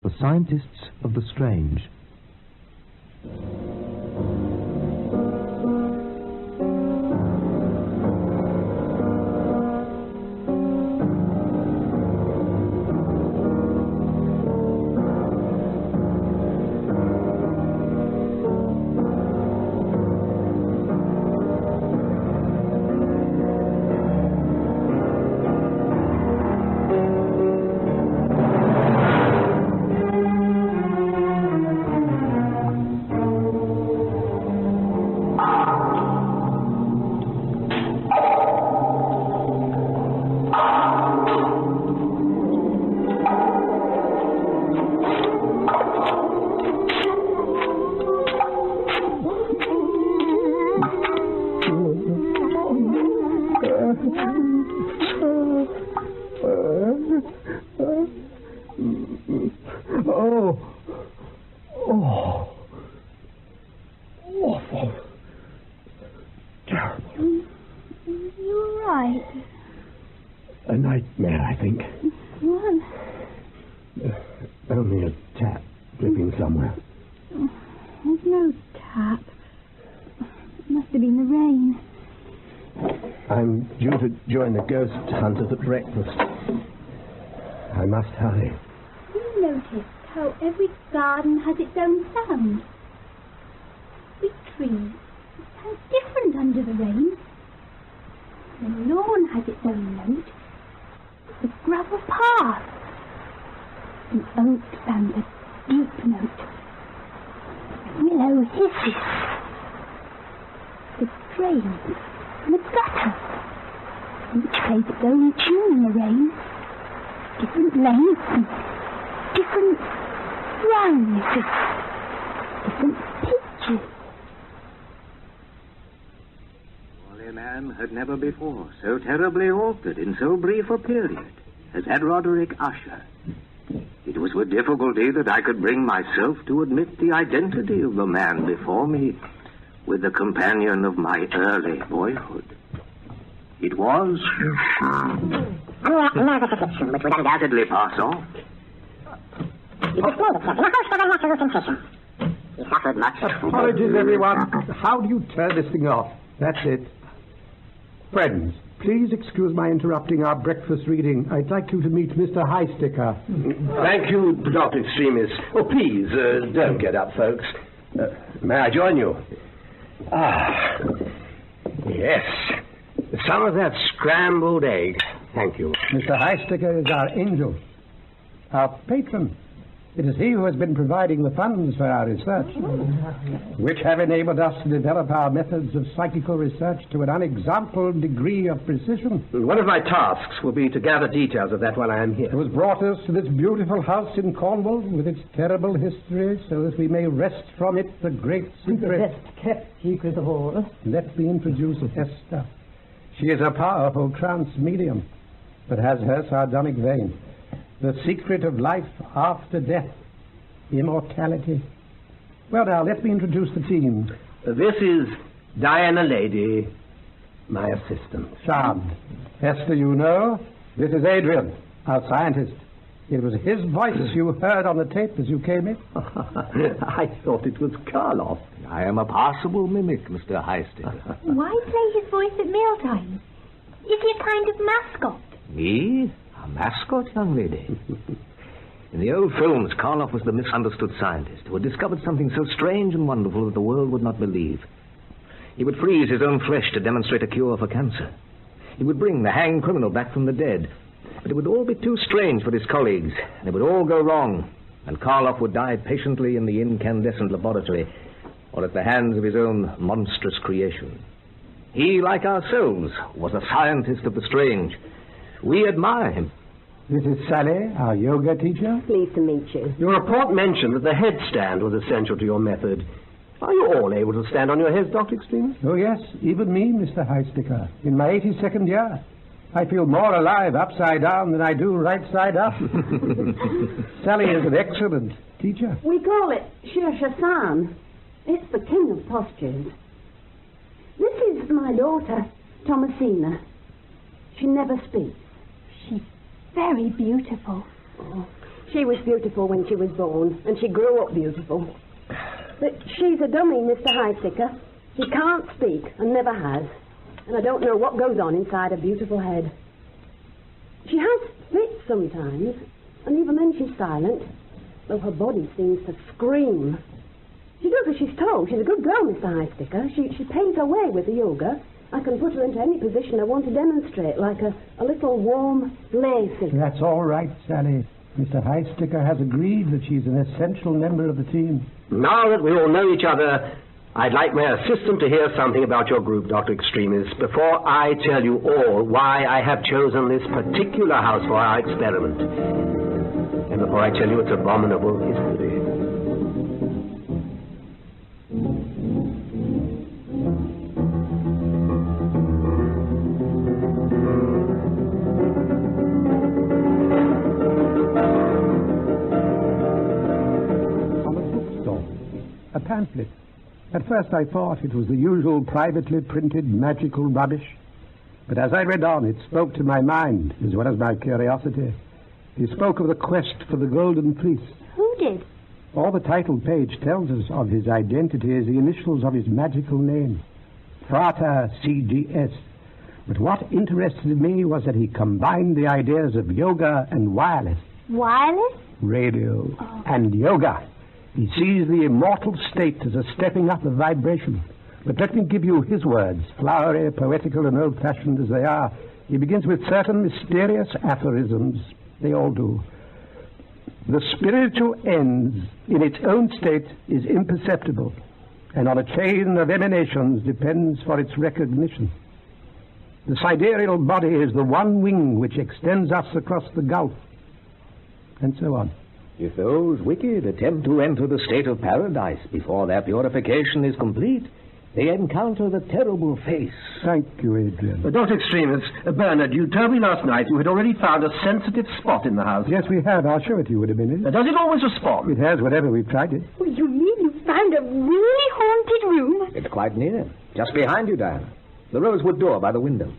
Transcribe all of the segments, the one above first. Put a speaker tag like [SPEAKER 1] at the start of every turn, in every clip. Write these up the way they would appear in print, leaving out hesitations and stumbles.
[SPEAKER 1] The Scientists of the Strange.
[SPEAKER 2] Awful. Terrible.
[SPEAKER 3] You're right.
[SPEAKER 2] A nightmare, I think.
[SPEAKER 3] What?
[SPEAKER 2] Only a tap dripping somewhere.
[SPEAKER 3] There's no tap. It must have been the rain.
[SPEAKER 2] I'm due to join the ghost hunters at breakfast. I must hurry.
[SPEAKER 3] You noticed how every garden has its own sound? Every tree sounds different under the rain. The lawn has its own note. The gravel path. The oak sounds a deep note. The willow hisses. The drain and the gutter. Each plays its own tune in the rain. Different lengths and different brightnesses, different pitches.
[SPEAKER 4] A man had never before so terribly altered in so brief a period as had Roderick Usher. It was with difficulty that I could bring myself to admit the identity of the man before me with the companion of my early boyhood. It was
[SPEAKER 5] another depiction which would
[SPEAKER 4] undoubtedly pass off.
[SPEAKER 5] He displayed himself in a host of unnatural confessions. He suffered much.
[SPEAKER 2] Apologies, everyone. How do you turn this thing off? That's it. Friends, please excuse my interrupting our breakfast reading. I'd like you to meet Mr. Highsticker.
[SPEAKER 6] Thank you, Dr. Extremis. Oh, please, don't get up, folks. May I join you? Ah, yes. Some of that scrambled egg. Thank you.
[SPEAKER 2] Mr. Highsticker is our angel, our patron. It is he who has been providing the funds for our research, which have enabled us to develop our methods of psychical research to an unexampled degree of precision.
[SPEAKER 6] One of my tasks will be to gather details of that while I am here.
[SPEAKER 2] Who has brought us to this beautiful house in Cornwall with its terrible history so that we may wrest from it the great secret.
[SPEAKER 7] The best kept secret of all.
[SPEAKER 2] Let me introduce Esther. She is a powerful trance medium, but has her sardonic vein. The secret of life after death. Immortality. Well, now, let me introduce the team.
[SPEAKER 6] This is Diana Lady, my assistant.
[SPEAKER 2] Charmed. Esther, you know, this is Adrian, our scientist. It was his voice you heard on the tape as you came in.
[SPEAKER 6] I thought it was Karloff.
[SPEAKER 4] I am a passable mimic, Mr. Highsticker.
[SPEAKER 3] Why play his voice at mealtime? Is he a kind of mascot?
[SPEAKER 4] Me? A mascot, young lady? In the old films, Karloff was the misunderstood scientist who had discovered something so strange and wonderful that the world would not believe. He would freeze his own flesh to demonstrate a cure for cancer. He would bring the hanged criminal back from the dead. But it would all be too strange for his colleagues, and it would all go wrong, and Karloff would die patiently in the incandescent laboratory or at the hands of his own monstrous creation. He, like ourselves, was a scientist of the strange. We admire him.
[SPEAKER 2] This is Sally, our yoga teacher.
[SPEAKER 7] Pleased to meet you.
[SPEAKER 6] Your report mentioned that the headstand was essential to your method. Are you all able to stand on your heads, Dr. Extremis?
[SPEAKER 2] Oh, yes, even me, Mr. Highsticker. In my 82nd year, I feel more alive upside down than I do right side up. Sally is an excellent teacher.
[SPEAKER 7] We call it Shirshasana. It's the king of postures. This is my daughter, Thomasina. She never speaks.
[SPEAKER 3] She's very beautiful.
[SPEAKER 7] Oh, She was beautiful when she was born, and she grew up beautiful. But she's a dummy, Mr. Highsticker. She can't speak, and never has. And I don't know what goes on inside her beautiful head. She has fits sometimes, and even then she's silent, though her body seems to scream. She does as she's told. She's a good girl, Mr. Highsticker. She pays her way with the yoga. I can put her into any position I want to demonstrate, like a little warm lay figure.
[SPEAKER 2] That's all right, Sally. Mr. Highsticker has agreed that she's an essential member of the team.
[SPEAKER 6] Now that we all know each other, I'd like my assistant to hear something about your group, Dr. Extremis, before I tell you all why I have chosen this particular house for our experiment. And before I tell you its abominable history.
[SPEAKER 2] A pamphlet. At first I thought it was the usual privately printed magical rubbish, but as I read on, it spoke to my mind as well as my curiosity. It spoke of the quest for the Golden Fleece.
[SPEAKER 3] Who did?
[SPEAKER 2] All the title page tells us of his identity is the initials of his magical name, Frater CGS. But what interested me was that he combined the ideas of yoga and wireless.
[SPEAKER 3] Wireless?
[SPEAKER 2] Radio and yoga. He sees the immortal state as a stepping up of vibration. But let me give you his words, flowery, poetical, and old-fashioned as they are. He begins with certain mysterious aphorisms. They all do. The spiritual ends in its own state is imperceptible, and on a chain of emanations depends for its recognition. The sidereal body is the one wing which extends us across the gulf, and so on.
[SPEAKER 4] If those wicked attempt to enter the state of paradise before their purification is complete, they encounter the terrible face.
[SPEAKER 2] Thank you, Adrian.
[SPEAKER 6] Dr. Extremis, Bernard, you told me last night you had already found a sensitive spot in the house.
[SPEAKER 2] Yes, we have. I'll show it to you in a minute.
[SPEAKER 6] Does it always respond?
[SPEAKER 2] It has, whenever we've tried it.
[SPEAKER 3] Oh, you mean you found a really haunted room?
[SPEAKER 4] It's quite near. Just behind you, Diana. The rosewood door by the window.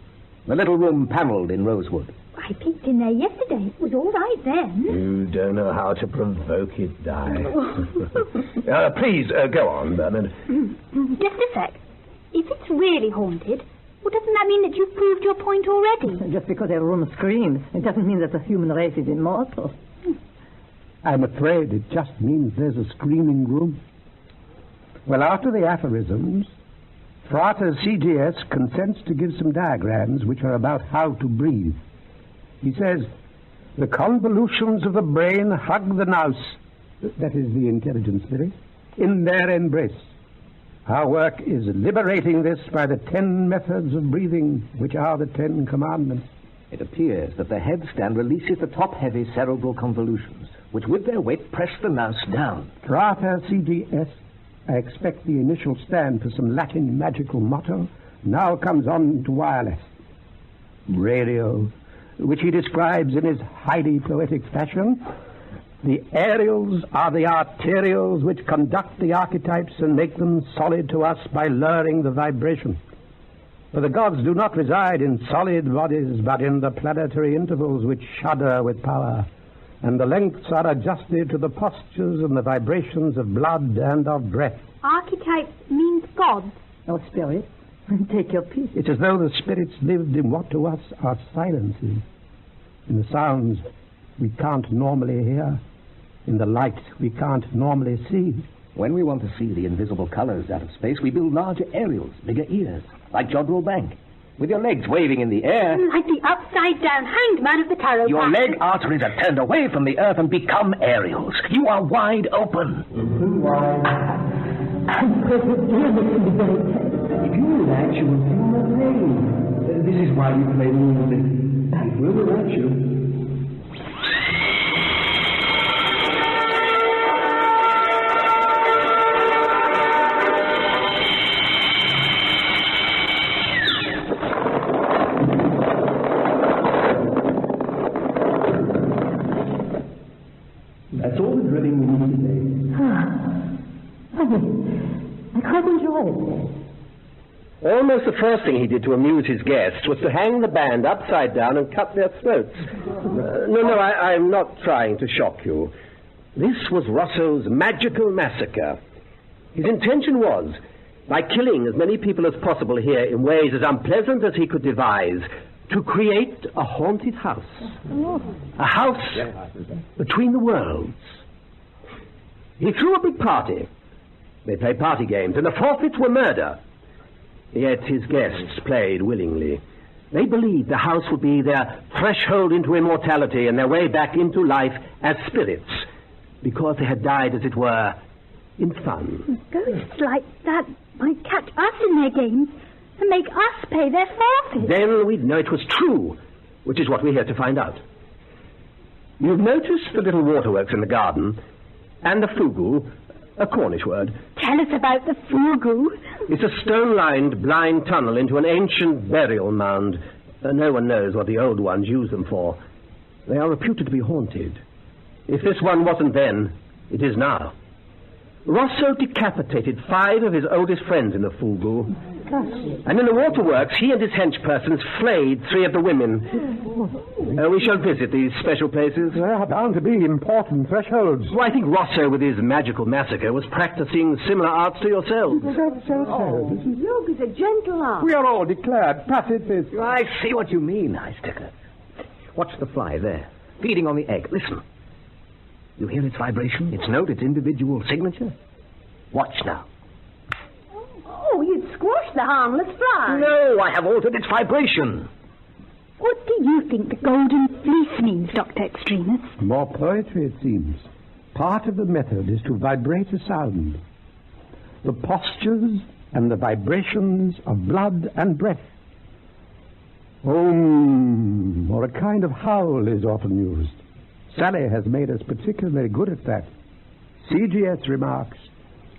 [SPEAKER 4] The little room panelled in rosewood.
[SPEAKER 3] I peeked in there yesterday. It was all right then.
[SPEAKER 6] You don't know how to provoke it, Di. Please, go on, Bernard.
[SPEAKER 3] Just a sec. If it's really haunted, well, doesn't that mean that you've proved your point already?
[SPEAKER 8] Just because a room screams, it doesn't mean that the human race is immortal.
[SPEAKER 2] I'm afraid it just means there's a screaming room. Well, after the aphorisms, Frater CGS consents to give some diagrams which are about how to breathe. He says, the convolutions of the brain hug the nous, that is the intelligent spirit, in their embrace. Our work is liberating this by the 10 methods of breathing, which are the 10 commandments.
[SPEAKER 4] It appears that the headstand releases the top-heavy cerebral convolutions, which with their weight press the nous down.
[SPEAKER 2] Frater CGS, I expect the initial stand for some Latin magical motto, now comes on to wireless. Radio, which he describes in his highly poetic fashion. The aerials are the arterials which conduct the archetypes and make them solid to us by luring the vibration. For the gods do not reside in solid bodies, but in the planetary intervals which shudder with power, and the lengths are adjusted to the postures and the vibrations of blood and of breath.
[SPEAKER 3] Archetypes means gods.
[SPEAKER 8] Oh, spirit, take your piece.
[SPEAKER 2] It's as though the spirits lived in what to us are silences, in the sounds we can't normally hear, in the light we can't normally see.
[SPEAKER 4] When we want to see the invisible colors out of space, we build larger aerials, bigger ears, like Jodrell Bank, with your legs waving in the air.
[SPEAKER 3] Like the upside-down hanged man of the tarot
[SPEAKER 4] Your
[SPEAKER 3] card.
[SPEAKER 4] leg arteries are turned away from the earth and become aerials. You are wide open.
[SPEAKER 9] If you relax, you will feel no pain. This is why you play music. It will relax you. That's all the drilling we need today.
[SPEAKER 8] I quite enjoy it.
[SPEAKER 6] Almost the first thing he did to amuse his guests was to hang the band upside down and cut their throats. I'm not trying to shock you. This was Rosso's magical massacre. His intention was, by killing as many people as possible here in ways as unpleasant as he could devise, to create a haunted house. A house between the worlds. He threw a big party. They played party games, and the forfeits were murder. Yet his guests played willingly. They believed the house would be their threshold into immortality and their way back into life as spirits, because they had died, as it were, in fun.
[SPEAKER 3] Ghosts like that might catch us in their games and make us pay their forfeit.
[SPEAKER 6] Then we'd know it was true, which is what we're here to find out. You've noticed the little waterworks in the garden, and the fugu, a Cornish word.
[SPEAKER 3] Tell us about the fugu.
[SPEAKER 6] It's a stone-lined blind tunnel into an ancient burial mound. No one knows what the old ones used them for. They are reputed to be haunted. If this one wasn't then, it is now. Rosso decapitated 5 of his oldest friends in the fugu. And in the waterworks, he and his henchpersons flayed 3 of the women. We shall visit these special places.
[SPEAKER 2] There are bound to be important thresholds.
[SPEAKER 6] Well, I think Rosso, with his magical massacre, was practicing similar arts to yourselves.
[SPEAKER 7] Look, it's a gentle art.
[SPEAKER 2] We are all declared pacifists.
[SPEAKER 4] I see what you mean, Highsticker. Watch the fly there, feeding on the egg. Listen. You hear its vibration, its note, its individual signature? Watch now.
[SPEAKER 7] Oh, you'd squash the harmless fly.
[SPEAKER 4] No, I have altered its vibration.
[SPEAKER 3] What do you think the golden fleece means, Dr. Extremus?
[SPEAKER 2] More poetry, it seems. Part of the method is to vibrate a sound. The postures and the vibrations of blood and breath. Om, or a kind of howl, is often used. Sally has made us particularly good at that. CGS remarks,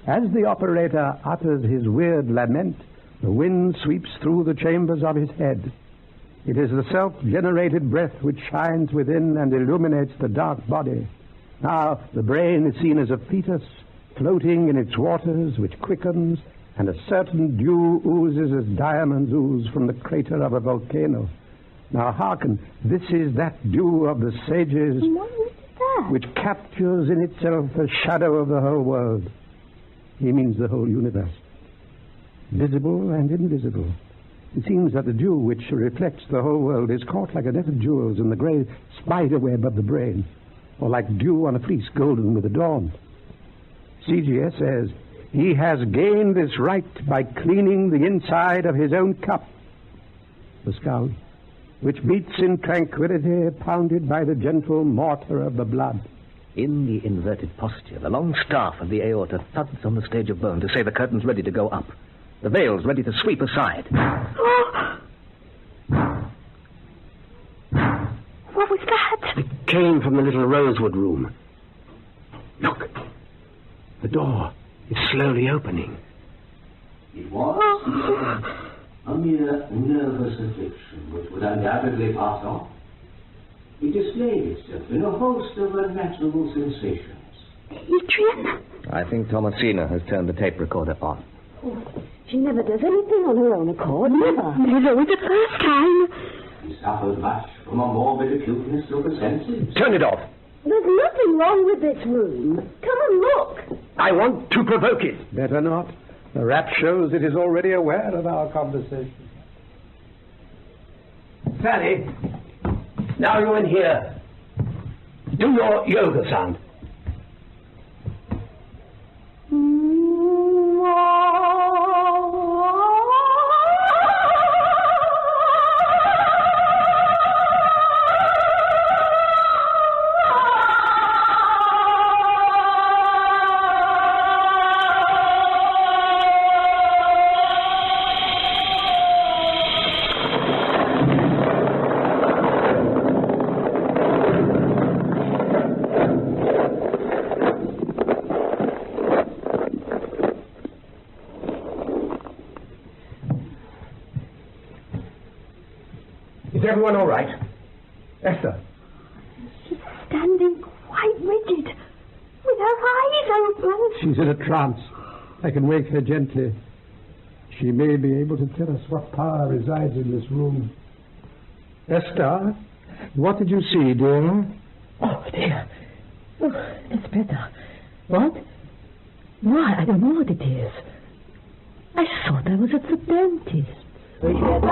[SPEAKER 2] as the operator utters his weird lament, the wind sweeps through the chambers of his head. It is the self-generated breath which shines within and illuminates the dark body. Now the brain is seen as a fetus floating in its waters, which quickens, and a certain dew oozes as diamonds ooze from the crater of a volcano. Now hearken, this is that dew of the sages which captures in itself the shadow of the whole world. He means the whole universe, visible and invisible. It seems that the dew which reflects the whole world is caught like a net of jewels in the grey spider web of the brain, or like dew on a fleece golden with the dawn. CGS says he has gained this right by cleaning the inside of his own cup, the skull, which beats in tranquility, pounded by the gentle mortar of the blood.
[SPEAKER 4] In the inverted posture, the long staff of the aorta thuds on the stage of bone to say the curtain's ready to go up. The veil's ready to sweep aside.
[SPEAKER 3] What was that?
[SPEAKER 6] It came from the little rosewood room. Look, the door is slowly opening.
[SPEAKER 10] It was a mere nervous affliction which would undoubtedly pass off. It displayed itself in a host of unnatural sensations.
[SPEAKER 3] Adrian?
[SPEAKER 4] I think Thomasina has turned the tape recorder on.
[SPEAKER 7] Oh, she never does anything on her own accord, never.
[SPEAKER 3] Never was the first time.
[SPEAKER 10] He suffered much from a morbid acuteness of the senses.
[SPEAKER 6] Turn it off.
[SPEAKER 7] There's nothing wrong with this room. Come and look.
[SPEAKER 6] I want to provoke it.
[SPEAKER 2] Better not. The rap shows it is already aware of our conversation.
[SPEAKER 6] Sally, now you're in here. Do your yoga sound. Is everyone all right? Esther?
[SPEAKER 3] She's standing quite rigid, with her eyes open.
[SPEAKER 2] She's in a trance. I can wake her gently. She may be able to tell us what power resides in this room. Esther, what did you see, dear?
[SPEAKER 8] Oh, dear. Oh, it's better. What? Why, I don't know what it is. I thought I was at the dentist.
[SPEAKER 9] We did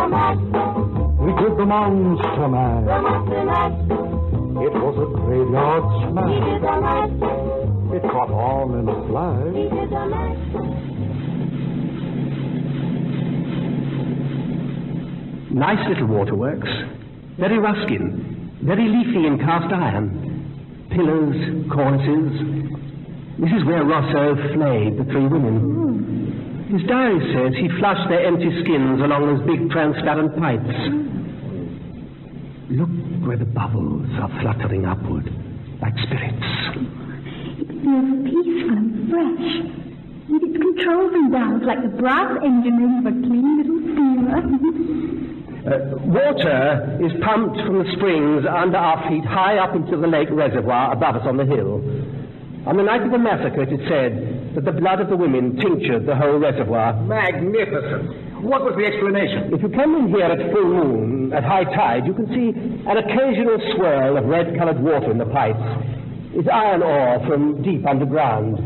[SPEAKER 9] the monster mash. It was a graveyard smash. It caught on in a flash.
[SPEAKER 6] Nice little waterworks. Very Ruskin. Very leafy in cast iron. Pillars, cornices. This is where Rousseau flayed the three women. His diary says he flushed their empty skins along those big transparent pipes. Look where the bubbles are fluttering upward, like spirits.
[SPEAKER 3] It feels peaceful and fresh, with its controls and valves like the brass engine room of a clean little steamer.
[SPEAKER 6] Water is pumped from the springs under our feet high up into the lake reservoir above us on the hill. On the night of the massacre, it is said that the blood of the women tinctured the whole reservoir.
[SPEAKER 4] Magnificent. What was the explanation?
[SPEAKER 6] If you come in here at full moon, at high tide, you can see an occasional swirl of red-coloured water in the pipes. It's iron ore from deep underground.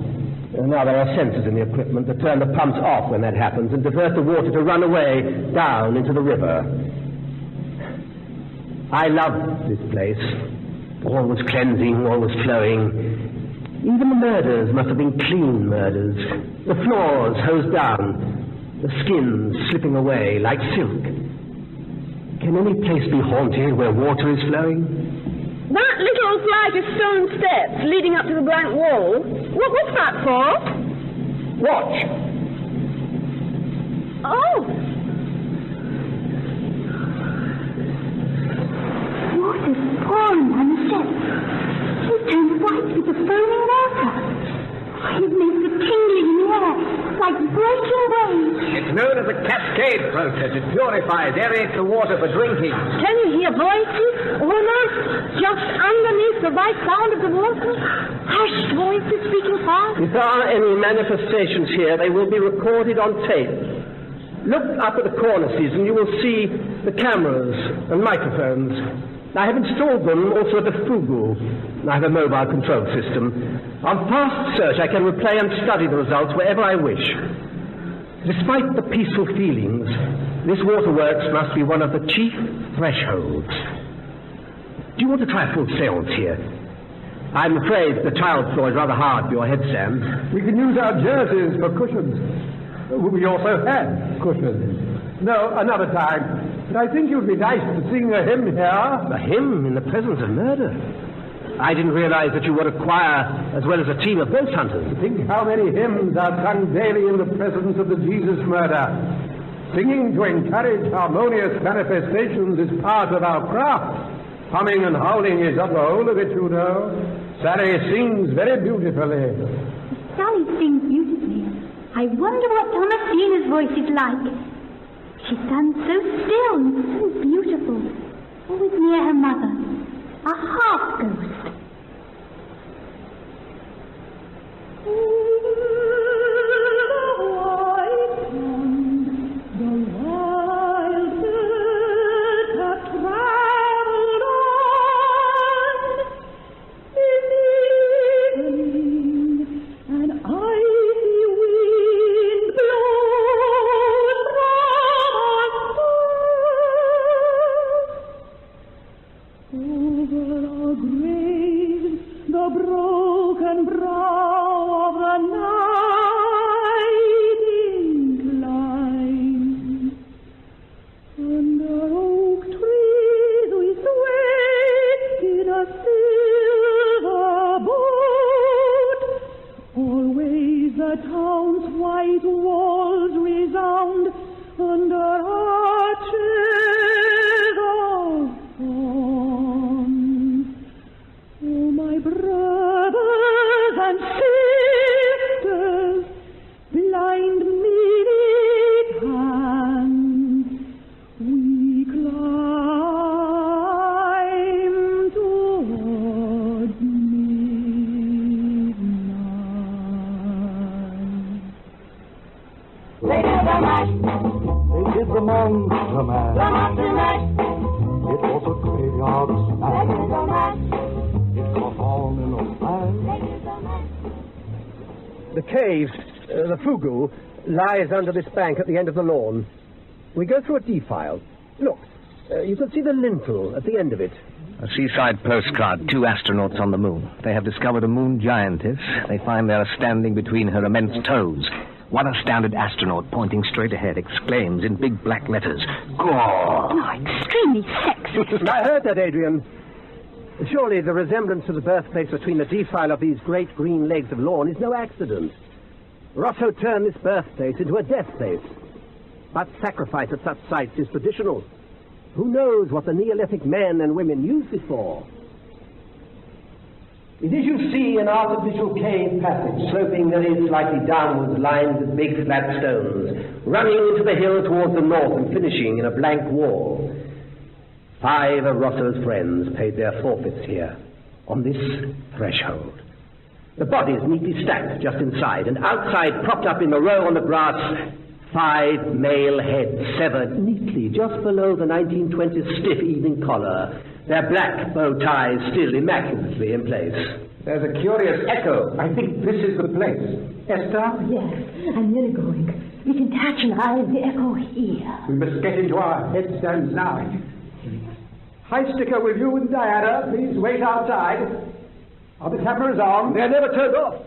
[SPEAKER 6] Now there are sensors in the equipment that turn the pumps off when that happens and divert the water to run away down into the river. I love this place. All was cleansing, all was flowing. Even the murders must have been clean murders. The floors hosed down, the skins slipping away like silk. Can any place be haunted where water is flowing?
[SPEAKER 7] That little flight of stone steps leading up to the blank wall, what's that for?
[SPEAKER 6] Watch!
[SPEAKER 7] Oh!
[SPEAKER 3] Water's pouring down the steps. It turns white with the foaming water. It makes a tingling in the air, like breaking waves.
[SPEAKER 4] It's known as a cascade process. It purifies, aerates the water for drinking.
[SPEAKER 7] Can you hear voices, almost, just underneath the white sound of the water? Hushed voices speaking fast.
[SPEAKER 6] If there are any manifestations here, they will be recorded on tape. Look up at the cornices and you will see the cameras and microphones. I have installed them also at the Fugu. I have a mobile control system. On fast search, I can replay and study the results wherever I wish. Despite the peaceful feelings, this waterworks must be one of the chief thresholds. Do you want to try a full seance here? I'm afraid the tiled floor is rather hard for your headstand.
[SPEAKER 2] We can use our jerseys for cushions. We also had cushions. No, another time. But I think it would be nice to sing a hymn here.
[SPEAKER 6] A hymn in the presence of murder? I didn't realize that you were a choir as well as a team of ghost hunters.
[SPEAKER 2] Think how many hymns are sung daily in the presence of the Jesus murder. Singing to encourage harmonious manifestations is part of our craft. Humming and howling is of the whole of it, you know. Sally sings very beautifully.
[SPEAKER 3] Sally sings beautifully. I wonder what Thomasina's voice is like. She sounds so still and so beautiful, always near her mother, a half ghost.
[SPEAKER 5] They never match.
[SPEAKER 9] monster man.
[SPEAKER 11] The monster mash.
[SPEAKER 9] It was a graveyard smash. It caught on in a flash.
[SPEAKER 2] The cave, the Fugu, lies under this bank at the end of the lawn. We go through a defile. Look, you can see the lintel at the end of it.
[SPEAKER 4] A seaside postcard, 2 astronauts on the moon. They have discovered a moon giantess. They find they are standing between her immense toes. One astounded astronaut, pointing straight ahead, exclaims in big black letters, "Gore!"
[SPEAKER 3] Oh, extremely sexist.
[SPEAKER 2] I heard that, Adrian. Surely the resemblance to the birthplace between the defile of these great green legs of lawn is no accident. Rosso turned this birthplace into a death place. But sacrifice at such sites is traditional. Who knows what the Neolithic men and women used it for? It is, you see, an artificial cave passage, sloping very slightly downwards, lined with big flat stones, running into the hill towards the north and finishing in a blank wall. 5 of Rosso's friends paid their forfeits here, on this threshold. The bodies neatly stacked just inside, and outside, propped up in a row on the grass, 5 male heads severed neatly just below the 1920s stiff evening collar, their black bow ties still immaculately in place.
[SPEAKER 6] There's a curious echo. I think this is the place. Esther?
[SPEAKER 8] Yes, I'm nearly going. We can catch the echo here.
[SPEAKER 6] We must get into our headstones now. High sticker with you and Diana. Please wait outside. Are the cameras on?
[SPEAKER 2] They're never turned off.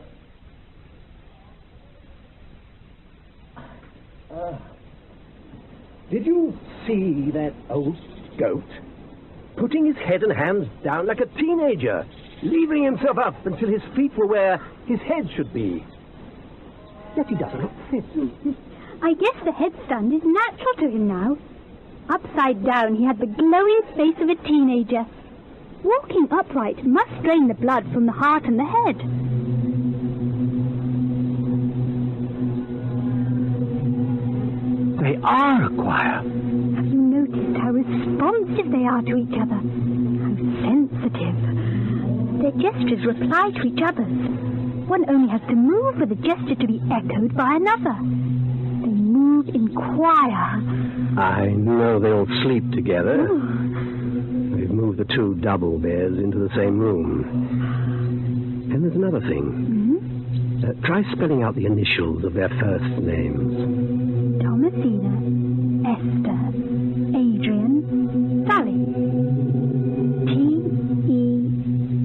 [SPEAKER 2] Did you see that old goat? Putting his head and hands down like a teenager, levering himself up until his feet were where his head should be. Yet he doesn't look fit.
[SPEAKER 3] I guess the headstand is natural to him now. Upside down, he had the glowing face of a teenager. Walking upright must drain the blood from the heart and the head.
[SPEAKER 4] They are a choir.
[SPEAKER 3] Have you noticed how responsive they are to each other? How sensitive. Their gestures reply to each other's. One only has to move for the gesture to be echoed by another. They move in choir.
[SPEAKER 2] I know they all sleep together. We've moved the 2 double beds into the same room. And there's another thing. Try spelling out the initials of their first names.
[SPEAKER 3] Thomasina, Esther, Adrian, Sally.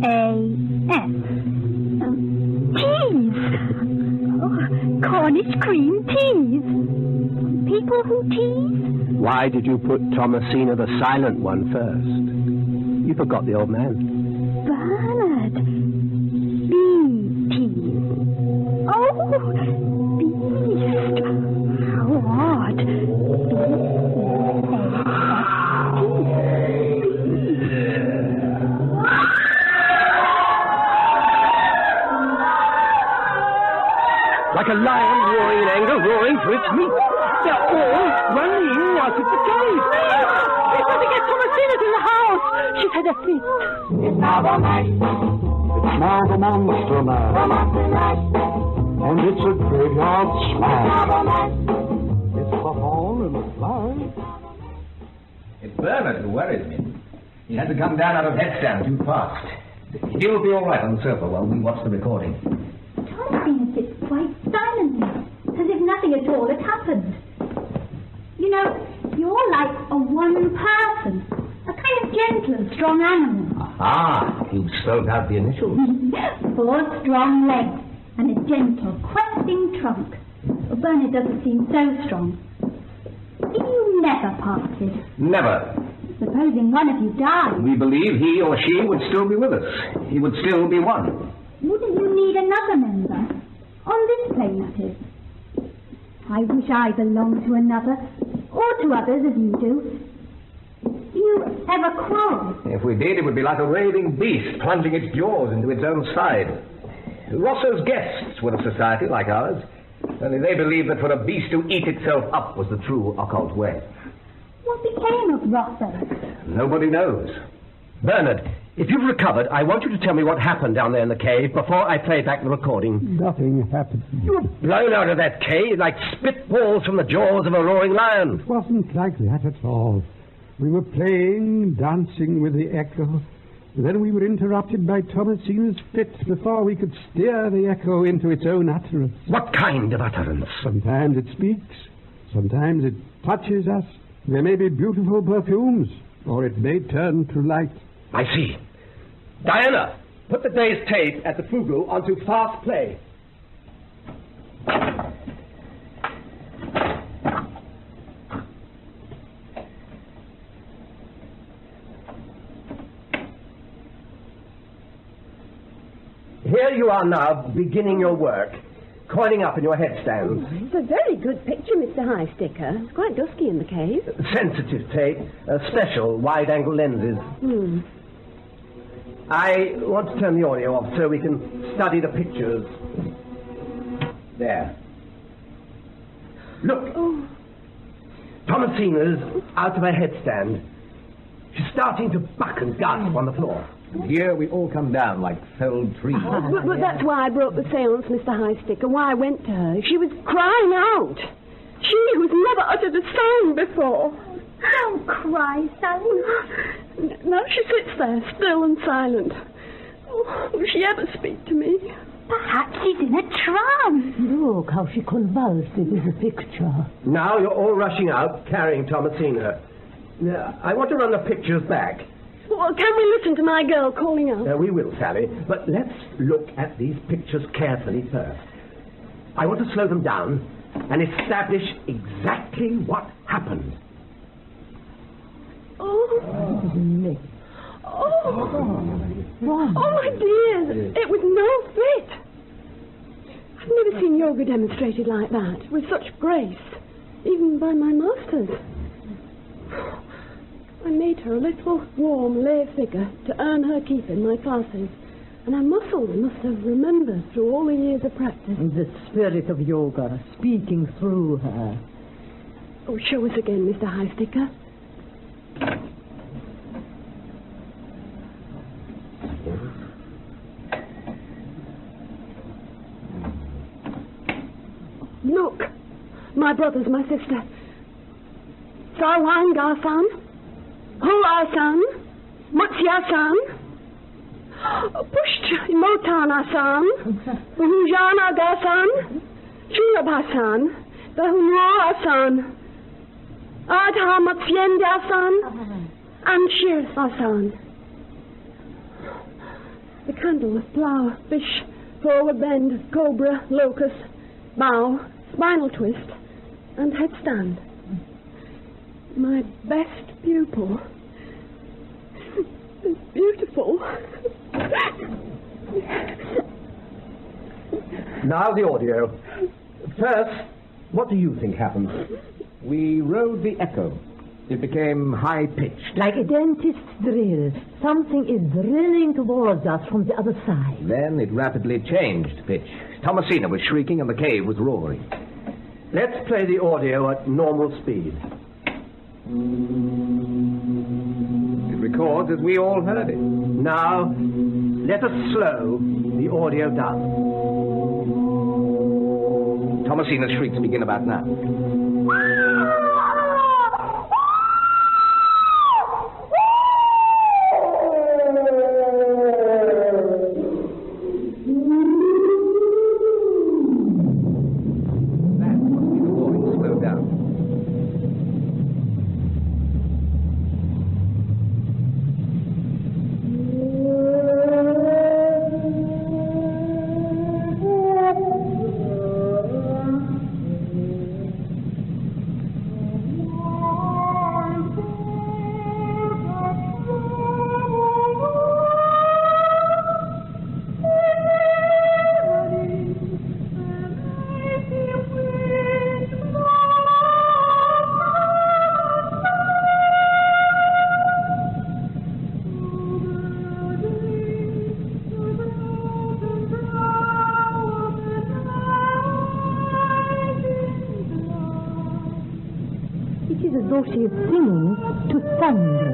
[SPEAKER 3] T-E-A-S. Teas! Oh, Cornish cream teas. People who tease?
[SPEAKER 2] Why did you put Thomasina, the silent one, first? You forgot the old man.
[SPEAKER 3] Bernard. B-T. Oh, beast. How odd.
[SPEAKER 2] Like a lion roaring in anger, roaring for its meat. They're all running out of the cave.
[SPEAKER 8] We've got to get Thomasina's in the house. She's had a fit.
[SPEAKER 11] It's now the mash.
[SPEAKER 9] It's now the monster
[SPEAKER 11] The
[SPEAKER 9] man.
[SPEAKER 11] monster mash.
[SPEAKER 9] And it's a graveyard
[SPEAKER 11] Now
[SPEAKER 9] smash.
[SPEAKER 11] the mash.
[SPEAKER 9] It's caught on in a flash.
[SPEAKER 4] It's Bernard who worries me. He had to come down out of headstand too fast. He'll be all right on the sofa while we watch the recording.
[SPEAKER 3] Thomasina sits quite silently, as if nothing at all had happened. You know, you're like a one person, a kind of gentle and strong animal.
[SPEAKER 4] Ah, you spelled out the initials.
[SPEAKER 3] 4 strong legs and a gentle, questing trunk. Well, Bernard doesn't seem so strong. You never parted.
[SPEAKER 4] Never.
[SPEAKER 3] Supposing one of you died,
[SPEAKER 4] We believe he or she would still be with us. He would still be one.
[SPEAKER 3] wouldn't you need another member? On this plane, that is. I wish I belonged to another, or to others as you do. Do you ever quarrel?
[SPEAKER 4] If we did, it would be like a raving beast plunging its jaws into its own side. Rosso's guests were a society like ours, only they believed that for a beast to eat itself up was the true occult way.
[SPEAKER 3] What became of Rosso?
[SPEAKER 4] Nobody knows.
[SPEAKER 2] Bernard,
[SPEAKER 6] If you've recovered, I want you to tell me what happened down there in the cave before I play back the recording.
[SPEAKER 2] Nothing happened.
[SPEAKER 6] You were blown out of that cave like spitballs from the jaws of a roaring lion.
[SPEAKER 2] It wasn't like that at all. We were playing, dancing with the echo. Then we were interrupted by Thomasina's fit before we could steer the echo into its own utterance.
[SPEAKER 6] What kind of utterance?
[SPEAKER 2] Sometimes it speaks. Sometimes it touches us. There may be beautiful perfumes, or it may turn to light.
[SPEAKER 6] I see. Diana, put the day's tape at the Fugu onto fast play. Here you are now, beginning your work, coiling up in your headstands.
[SPEAKER 7] It's a very good picture, Mr. High Sticker. It's quite dusky in the cave.
[SPEAKER 6] Sensitive tape, special wide-angle lenses. I want to turn the audio off so we can study the pictures. There. Look.
[SPEAKER 7] Oh.
[SPEAKER 6] Thomasina's out of her headstand. She's starting to buck and gasp on the floor.
[SPEAKER 4] Here we all come down like felled trees.
[SPEAKER 7] But that's why I broke the seance, Mr. High Sticker, why I went to her. She was crying out. She who's never uttered a sound before.
[SPEAKER 3] Don't cry, Sally.
[SPEAKER 7] Now she sits there, still and silent. Oh, will she ever speak to me?
[SPEAKER 3] Perhaps she's in a trance.
[SPEAKER 8] Look how she convulsed with the picture.
[SPEAKER 6] Now you're all rushing out, carrying Thomasina. I want to run the pictures back.
[SPEAKER 7] Well, can we listen to my girl calling out?
[SPEAKER 6] We will, Sally, but let's look at these pictures carefully first. I want to slow them down and establish exactly what happened.
[SPEAKER 7] Oh, my dears, it was no fit. I've never seen yoga demonstrated like that, with such grace, even by my masters. I made her a little, warm, lay figure to earn her keep in my classes, and her muscles must have remembered through all the years of practice.
[SPEAKER 8] The spirit of yoga speaking through her.
[SPEAKER 7] Oh, show us again, Mr. High Sticker. Look, my brothers, my sister. Sarwangar-san, Hula-san, Mutsya-san, Pushtimotana-san, Hujanaga-san, Chulabha-san, Behunroa-san, Adha Matsyenda-san, and Shirsa-san. The candle of flower, fish, forward bend, cobra, locust, bow, spinal twist, and headstand. My best pupil is beautiful.
[SPEAKER 6] Now the audio. First, what do you think happened?
[SPEAKER 4] We rode the echo. It became high-pitched.
[SPEAKER 8] Like a dentist's drill. Something is drilling towards us from the other side.
[SPEAKER 4] Then it rapidly changed pitch. Thomasina was shrieking and the cave was roaring.
[SPEAKER 6] Let's play the audio at normal speed.
[SPEAKER 4] It records as we all heard it.
[SPEAKER 6] Now, let us slow the audio down.
[SPEAKER 4] Thomasina's shrieks begin about now.
[SPEAKER 8] She is singing to thunder.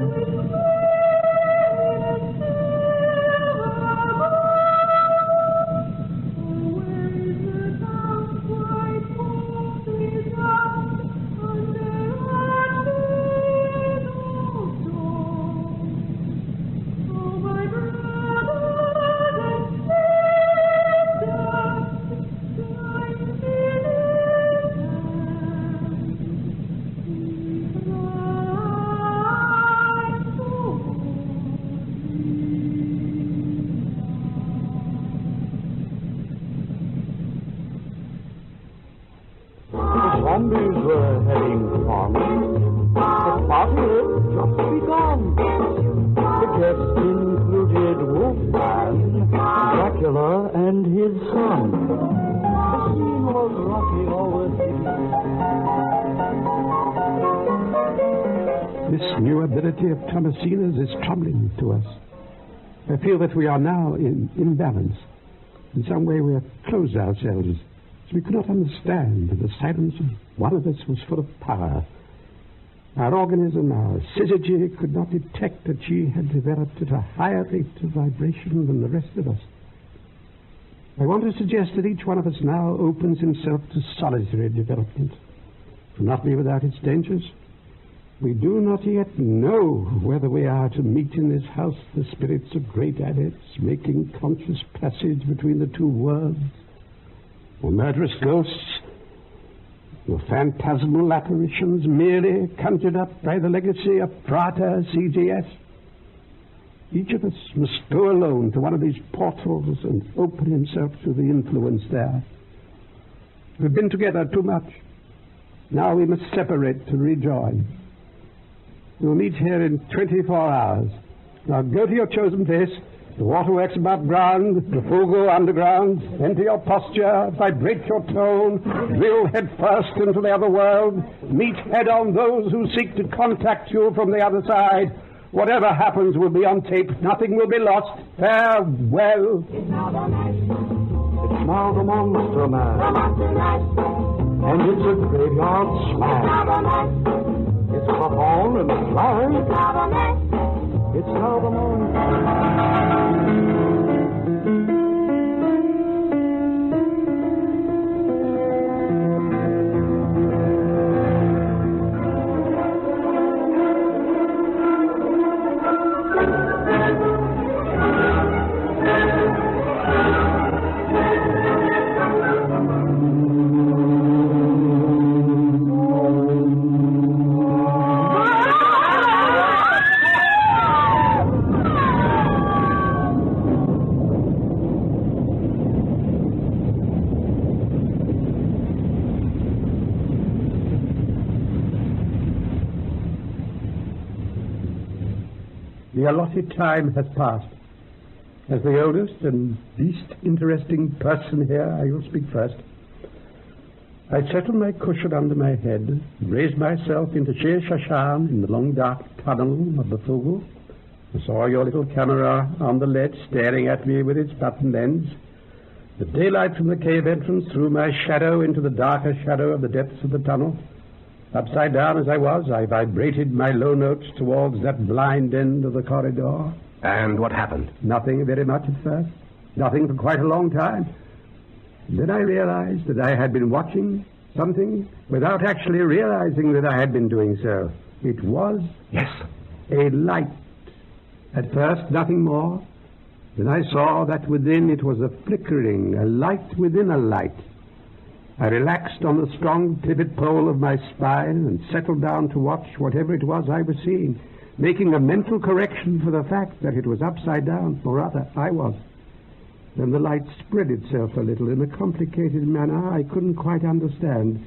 [SPEAKER 9] zombies were having fun. The party had just begun. The guests included Wolfman, Dracula, and his son. The scene was rocky already.
[SPEAKER 2] This new ability of Thomasina's is troubling to us. I feel that we are now in imbalance. In some way we have closed ourselves, so we could not understand that the silence of one of us was full of power. Our organism, our syzygy, could not detect that she had developed at a higher rate of vibration than the rest of us. I want to suggest that each one of us now opens himself to solitary development. It will not be without its dangers. We do not yet know whether we are to meet in this house the spirits of great adepts making conscious passage between the two worlds, or murderous ghosts, or phantasmal apparitions merely conjured up by the legacy of Prater CGS. Each of us must go alone to one of these portals and open himself to the influence there. We've been together too much. Now we must separate to rejoin. We will meet here in 24 hours. Now go to your chosen place, the waterworks above ground, the Fugu underground. Enter your posture, vibrate your tone, drill head first into the other world, meet head on those who seek to contact you from the other side. Whatever happens will be on tape. Nothing will be lost. Farewell.
[SPEAKER 9] It's now the Monster Man. And it's a graveyard smash. It's caught on and flying. It's now the Monster.
[SPEAKER 2] The allotted time has passed. As the oldest and least interesting person here, I will speak first. I settled my cushion under my head, raised myself into sheer Shashan in the long dark tunnel of the Fugu. I saw your little camera on the ledge staring at me with its button lens. The daylight from the cave entrance threw my shadow into the darker shadow of the depths of the tunnel. Upside down as I was, I vibrated my low notes towards that blind end of the corridor.
[SPEAKER 6] And what happened?
[SPEAKER 2] Nothing very much at first. Nothing for quite a long time. Then I realized that I had been watching something without actually realizing that I had been doing so. It was...
[SPEAKER 6] Yes.
[SPEAKER 2] A light. At first, nothing more. Then I saw that within it was a flickering, a light within a light. I relaxed on the strong pivot pole of my spine and settled down to watch whatever it was I was seeing, making a mental correction for the fact that it was upside down, or rather, I was. Then the light spread itself a little in a complicated manner I couldn't quite understand,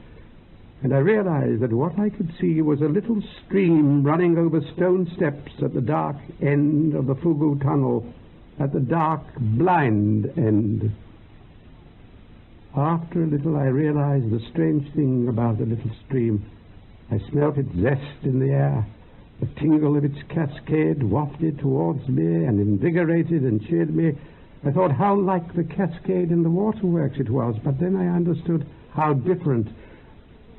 [SPEAKER 2] and I realized that what I could see was a little stream running over stone steps at the dark end of the Fugu tunnel, at the dark, blind end. After a little, I realized the strange thing about the little stream. I smelt its zest in the air. The tingle of its cascade wafted towards me and invigorated and cheered me. I thought how like the cascade in the waterworks it was, but then I understood how different.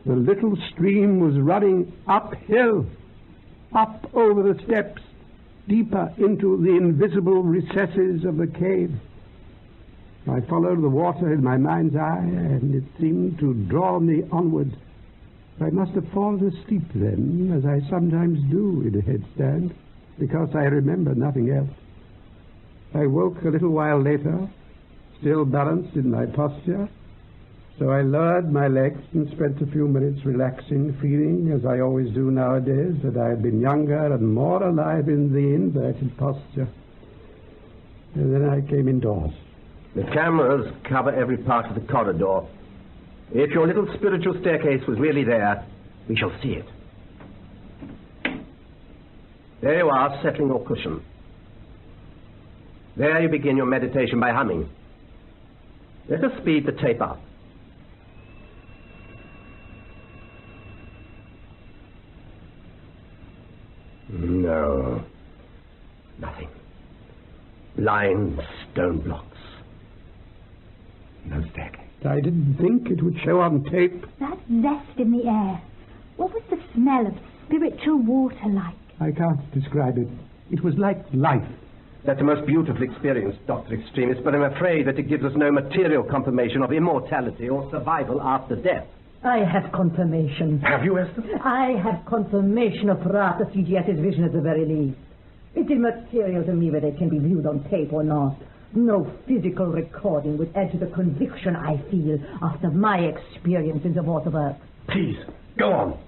[SPEAKER 2] The little stream was running uphill, up over the steps, deeper into the invisible recesses of the cave. I followed the water in my mind's eye, and it seemed to draw me onward. I must have fallen asleep then, as I sometimes do in a headstand, because I remember nothing else. I woke a little while later, still balanced in my posture, so I lowered my legs and spent a few minutes relaxing, feeling, as I always do nowadays, that I had been younger and more alive in the inverted posture. And then I came indoors.
[SPEAKER 6] The cameras cover every part of the corridor. If your little spiritual staircase was really there, we shall see it. There you are, settling your cushion. There you begin your meditation by humming. Let us speed the tape up. No. Nothing. Blind stone blocks. No staircase.
[SPEAKER 2] I didn't think it would show on tape.
[SPEAKER 3] That zest in the air. What was the smell of spiritual water like?
[SPEAKER 2] I can't describe it. It was like life.
[SPEAKER 6] That's a most beautiful experience, Dr. Extremist, but I'm afraid that it gives us no material confirmation of immortality or survival after death.
[SPEAKER 8] I have confirmation.
[SPEAKER 6] Have you, Esther?
[SPEAKER 8] I have confirmation of Rata CGS's vision at the very least. It's immaterial to me whether it can be viewed on tape or not. No physical recording would add to the conviction I feel after my experience in the waterworks.
[SPEAKER 6] Please, go on.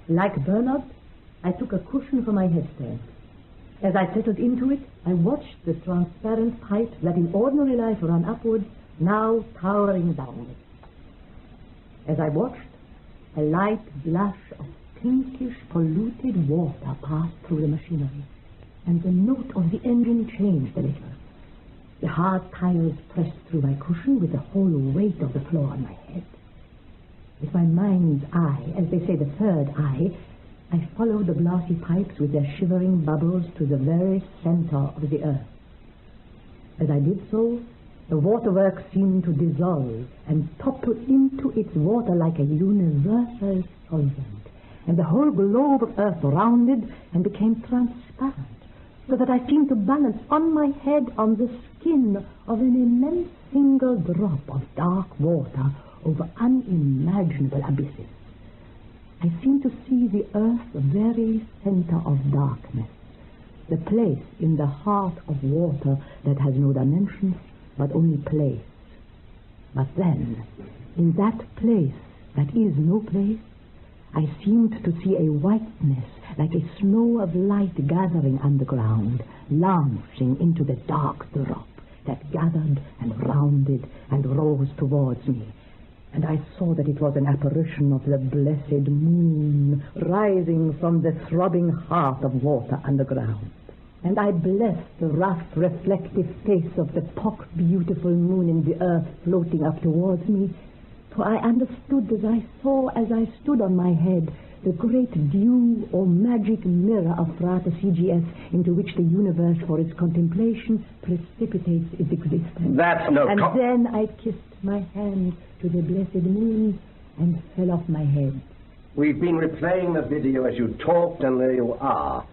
[SPEAKER 8] Like Bernard, I took a cushion for my headstand. As I settled into it, I watched the transparent pipe that in ordinary life ran upwards, now towering downwards. As I watched, a light blush of pinkish, polluted water passed through the machinery, and the note of the engine changed a little. The hard tiles pressed through my cushion with the whole weight of the floor on my head. With my mind's eye, as they say the third eye, I followed the glassy pipes with their shivering bubbles to the very center of the earth. As I did so, the waterworks seemed to dissolve and topple into its water like a universal solvent, and the whole globe of earth rounded and became transparent, so that I seemed to balance on my head on the skin of an immense single drop of dark water over unimaginable abysses. I seemed to see the earth's very center of darkness, the place in the heart of water that has no dimensions, but only place. But then, in that place that is no place, I seemed to see a whiteness like a snow of light gathering underground, launching into the dark drop that gathered and rounded and rose towards me. And I saw that it was an apparition of the blessed moon rising from the throbbing heart of water underground. And I blessed the rough, reflective face of the pock-beautiful moon in the earth floating up towards me, for I understood as I saw, as I stood on my head, the great dew or magic mirror of Frata CGS into which the universe for its contemplation precipitates its existence.
[SPEAKER 6] That's no...
[SPEAKER 8] And then I kissed my hand to the blessed moon and fell off my head.
[SPEAKER 6] We've been replaying the video as you talked, and there you are.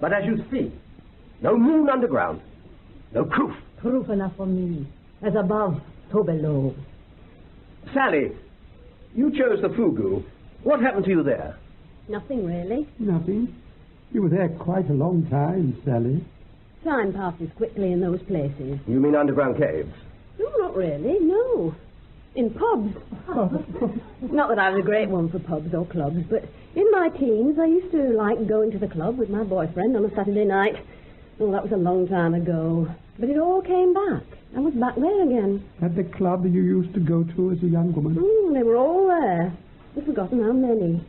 [SPEAKER 6] But as you see, no moon underground, no proof.
[SPEAKER 8] Proof enough for me. As above, so below.
[SPEAKER 6] Sally, you chose the Fugu. What happened to you there?
[SPEAKER 7] Nothing really.
[SPEAKER 2] Nothing. You were there quite a long time, Sally.
[SPEAKER 7] Time passes quickly in those places.
[SPEAKER 6] You mean underground caves?
[SPEAKER 7] No, not really, no. In pubs. Not that I was a great one for pubs or clubs, but in my teens I used to like going to the club with my boyfriend on a Saturday night. Oh, that was a long time ago. But it all came back. I was back there again.
[SPEAKER 2] At the club you used to go to as a young woman?
[SPEAKER 7] They were all there. I've forgotten how many.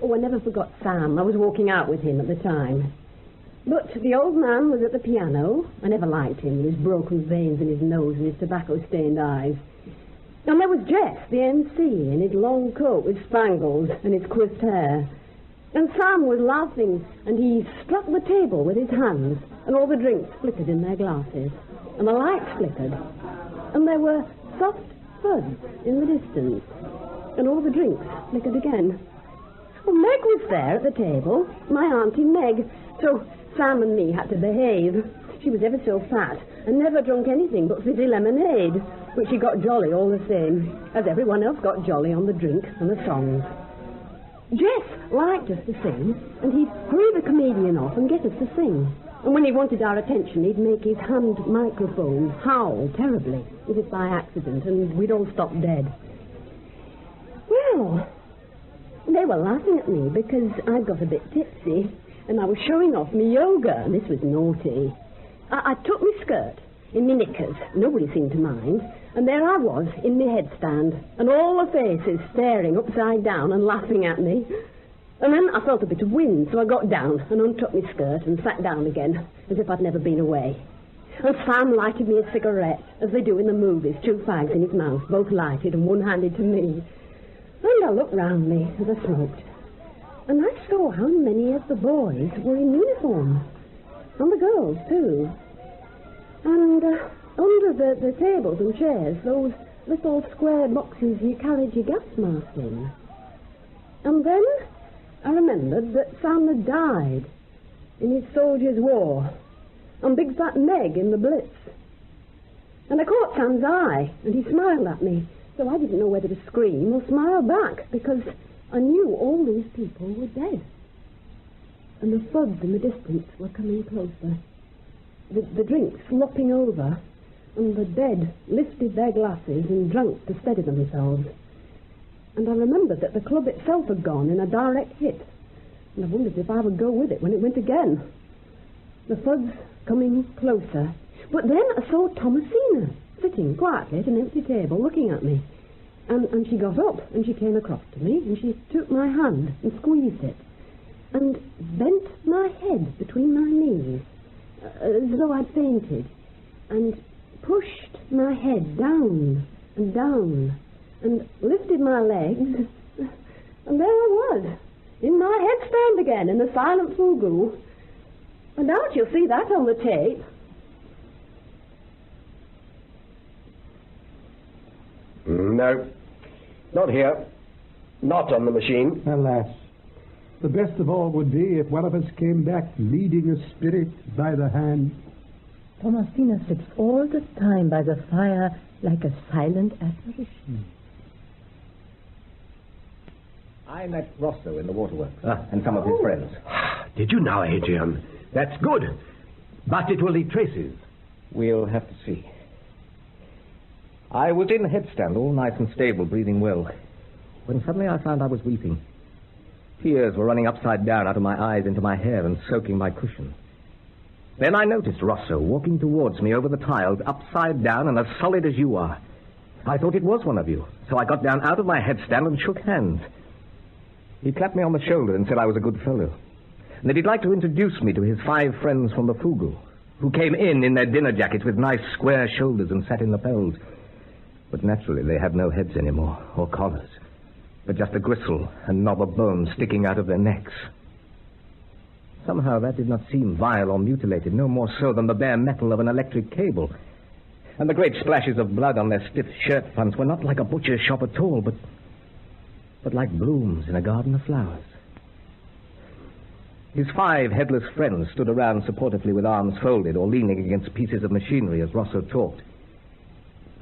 [SPEAKER 7] Oh, I never forgot Sam. I was walking out with him at the time. But the old man was at the piano. I never liked him with his broken veins in his nose and his tobacco-stained eyes. And there was Jeff, the MC, in his long coat with spangles and his crisp hair. And Sam was laughing, and he struck the table with his hands, and all the drinks flickered in their glasses, and the lights flickered, and there were soft thuds in the distance, and all the drinks flickered again. Well, Meg was there at the table, my Auntie Meg, so Sam and me had to behave. She was ever so fat, and never drunk anything but fizzy lemonade, which she got jolly all the same, as everyone else got jolly on the drink and the songs. Jess liked us to sing, and he'd hurry the comedian off and get us to sing. And when he wanted our attention, he'd make his hand microphone howl terribly, as if by accident, and we'd all stop dead. Well, they were laughing at me because I'd got a bit tipsy, and I was showing off my yoga, and this was naughty. I took my skirt in my knickers, nobody seemed to mind, And there I was, in my headstand, and all the faces staring upside down and laughing at me. And then I felt a bit of wind, so I got down and untucked my skirt and sat down again, as if I'd never been away. And Sam lighted me a cigarette, as they do in the movies, 2 fags in his mouth, both lighted and one handed to me. And I looked round me as I smoked, and I saw how many of the boys were in uniform, and the girls too. And under the tables and chairs, those little square boxes you carried your gas mask in. And then I remembered that Sam had died in his Soldiers' War, and Big Fat Meg in the Blitz. And I caught Sam's eye, and he smiled at me, so I didn't know whether to scream or smile back, because I knew all these people were dead. And the thuds in the distance were coming closer. The drinks slopping over, and the dead lifted their glasses and drank to steady themselves. And I remembered that the club itself had gone in a direct hit, and I wondered if I would go with it when it went again. The thuds coming closer. But then I saw Thomasina sitting quietly at an empty table looking at me. And she got up and she came across to me and she took my hand and squeezed it and bent my head between my knees as though I'd fainted and pushed my head down and down and lifted my legs, and there I was, in my headstand again, in the silent fugu. I doubt you'll see that on the tape.
[SPEAKER 6] No, not here. Not on the machine.
[SPEAKER 2] Alas, the best of all would be if one of us came back leading a spirit by the hand.
[SPEAKER 8] Thomasina sits all the time by the fire like a silent apparition.
[SPEAKER 4] I met Rosso in the waterworks, and some of his friends.
[SPEAKER 6] Did you now, Adrian? That's good. But it will leave traces.
[SPEAKER 4] We'll have to see. I was in the headstand, all nice and stable, breathing well, when suddenly I found I was weeping. Tears were running upside down out of my eyes into my hair and soaking my cushion. Then I noticed Rosso walking towards me over the tiles, upside down and as solid as you are. I thought it was one of you, so I got down out of my headstand and shook hands. He clapped me on the shoulder and said I was a good fellow, and that he'd like to introduce me to his 5 friends from the Fugu, who came in their dinner jackets with nice square shoulders and sat in lapels. But naturally they had no heads anymore, or collars, but just a gristle and knob of bone sticking out of their necks. Somehow that did not seem vile or mutilated, no more so than the bare metal of an electric cable. And the great splashes of blood on their stiff shirt fronts were not like a butcher's shop at all, but like blooms in a garden of flowers. His 5 headless friends stood around supportively with arms folded or leaning against pieces of machinery as Rosso talked.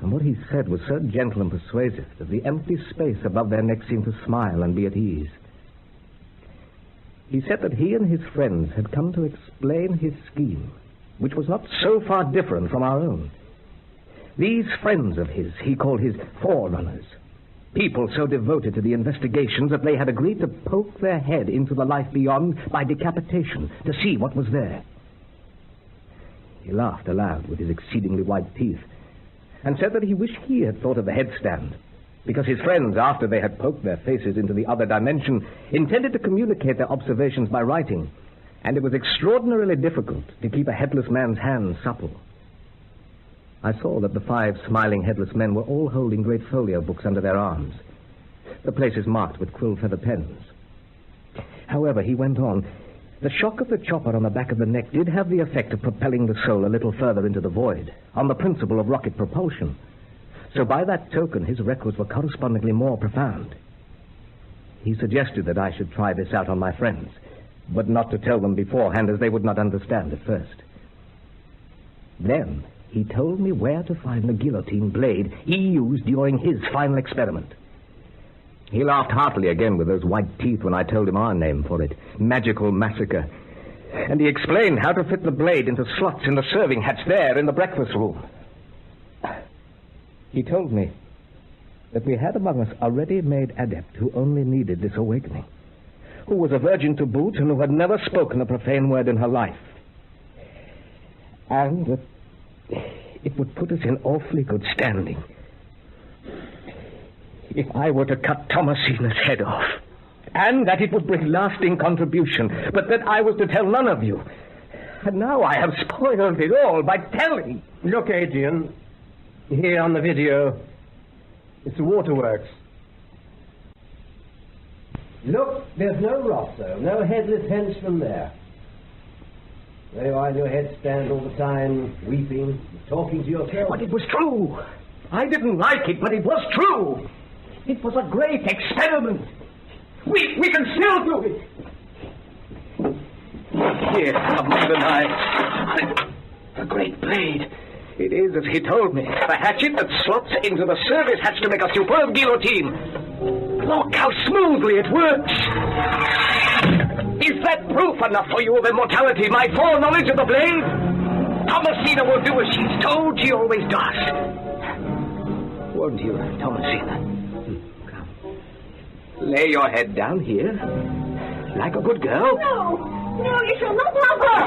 [SPEAKER 4] And what he said was so gentle and persuasive that the empty space above their necks seemed to smile and be at ease. He said that he and his friends had come to explain his scheme, which was not so far different from our own. These friends of his he called his forerunners, people so devoted to the investigations that they had agreed to poke their head into the life beyond by decapitation to see what was there. He laughed aloud with his exceedingly white teeth and said that he wished he had thought of the headstand, because his friends, after they had poked their faces into the other dimension, intended to communicate their observations by writing, and it was extraordinarily difficult to keep a headless man's hands supple. I saw that the 5 smiling headless men were all holding great folio books under their arms, the places marked with quill feather pens. However, he went on, the shock of the chopper on the back of the neck did have the effect of propelling the soul a little further into the void, on the principle of rocket propulsion. So by that token, his records were correspondingly more profound. He suggested that I should try this out on my friends, but not to tell them beforehand, as they would not understand at first. Then he told me where to find the guillotine blade he used during his final experiment. He laughed heartily again with those white teeth when I told him our name for it, Magical Massacre. And he explained how to fit the blade into slots in the serving hatch there in the breakfast room. He told me that we had among us a ready-made adept who only needed this awakening, who was a virgin to boot and who had never spoken a profane word in her life. And that it would put us in awfully good standing If I were to cut Thomasina's head off, and that it would bring lasting contribution, but that I was to tell none of you. And now I have spoiled it all by telling.
[SPEAKER 2] Look, Adrian, here on the video, it's the waterworks. Look, there's no Rosso, no headless henchman there. There you are in your headstand all the time, weeping, talking to yourself.
[SPEAKER 4] But it was true. I didn't like it, but it was true. It was a great experiment. We can still do it. Here, among the knives, a great blade. It is as he told me. A hatchet that slots into the service hatch to make a superb guillotine. Look how smoothly it works. Is that proof enough for you of immortality, my foreknowledge of the blade? Thomasina will do as she's told. She always does. Won't you, Thomasina? Come. Lay your head down here, like a good girl.
[SPEAKER 3] No, you shall not love her.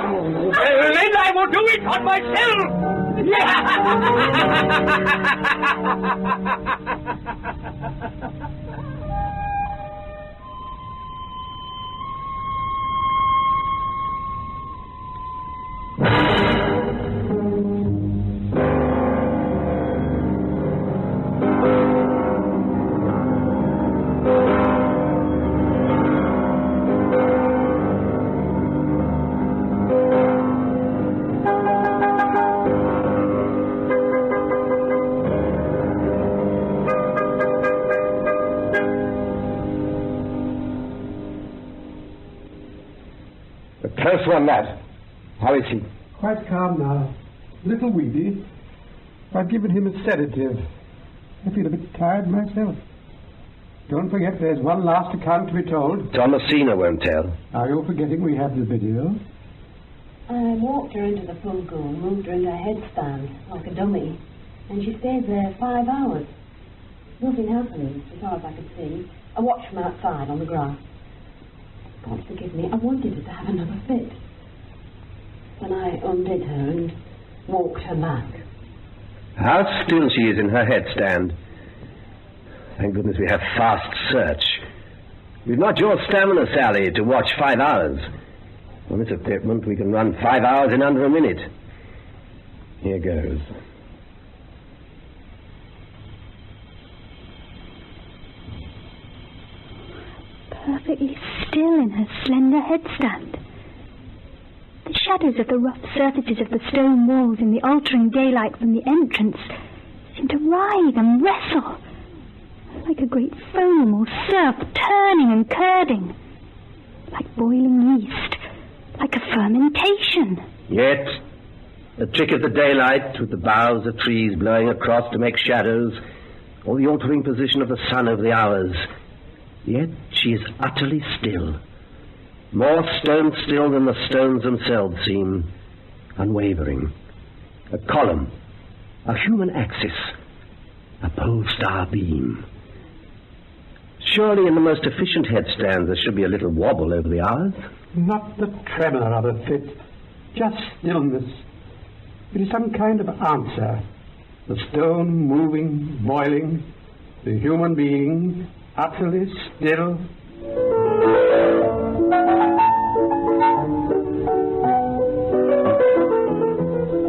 [SPEAKER 4] Then I will do it on myself.
[SPEAKER 6] Close one, lad. How is he?
[SPEAKER 2] Quite calm now. A little weedy. I've given him a sedative. I feel a bit tired myself. Don't forget there's one last account to be told.
[SPEAKER 6] Thomasina won't tell.
[SPEAKER 2] Are you forgetting we have the video?
[SPEAKER 7] I walked her into the Fulgo and moved her into a headstand, like a dummy, and she stayed there 5 hours. Nothing happened, as far as I could see. I watched from outside on the grass. God forgive me, I wanted her to have another fit. Then I undid her and walked her back.
[SPEAKER 6] How still she is in her headstand. Thank goodness we have fast search. We've not your stamina, Sally, to watch 5 hours. On this equipment, we can run 5 hours in under a minute. Here goes.
[SPEAKER 3] Perfectly still in her slender headstand. The shadows of the rough surfaces of the stone walls in the altering daylight from the entrance seem to writhe and wrestle, like a great foam or surf turning and curding, like boiling yeast, like a fermentation.
[SPEAKER 6] Yet, the trick of the daylight, with the boughs of trees blowing across to make shadows, or the altering position of the sun over the hours, yet she is utterly still. More stone still than the stones themselves seem, unwavering. A column, a human axis, a pole star beam. Surely in the most efficient headstands there should be a little wobble over the hours.
[SPEAKER 2] Not the tremor of a fit, just stillness. It is some kind of answer. The stone moving, boiling, the human being utterly still.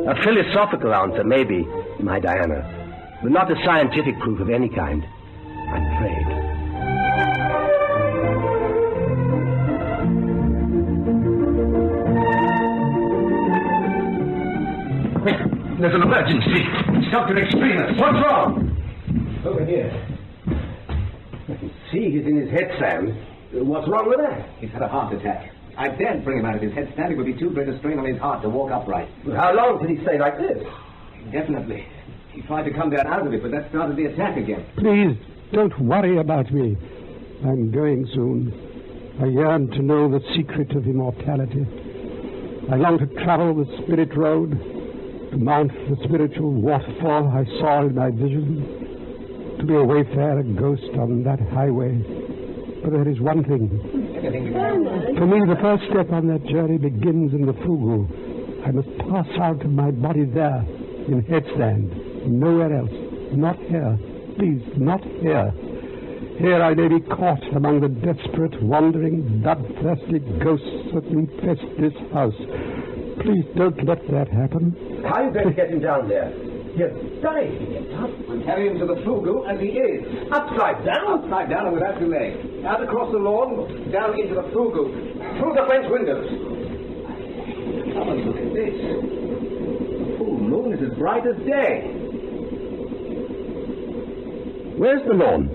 [SPEAKER 6] A philosophical answer, maybe, my Diana, but not a scientific proof of any kind, I'm afraid.
[SPEAKER 4] Quick, there's an emergency. Dr. Extremis, what's wrong?
[SPEAKER 6] Over here. I can see he's in his headstand. What's wrong with that?
[SPEAKER 4] He's had a heart attack. I daren't bring him out of his headstand. It would be too great a strain on his heart to walk upright.
[SPEAKER 6] Well, how long did he stay like this?
[SPEAKER 4] Indefinitely. He tried to come down out of it, but that started the attack again.
[SPEAKER 2] Please, don't worry about me. I'm going soon. I yearn to know the secret of immortality. I long to travel the spirit road, to mount the spiritual waterfall I saw in my vision, to be a wayfarer ghost on that highway. But there is one thing. For me, the first step on that journey begins in the Fugu. I must pass out of my body there, in headstand, nowhere else. Not here. Please, not here. Here I may be caught among the desperate, wandering, bloodthirsty ghosts that infest this house. Please don't let that happen.
[SPEAKER 6] How are you going to get him down there? He'll die if he gets up.
[SPEAKER 4] We'll carry him to the Fugu, and he is.
[SPEAKER 6] Upside down?
[SPEAKER 4] Upside down and without delay. Out across the lawn, down into the Fugu, through the French windows. Come and look at this. The full moon is as bright as day.
[SPEAKER 6] Where's the lawn?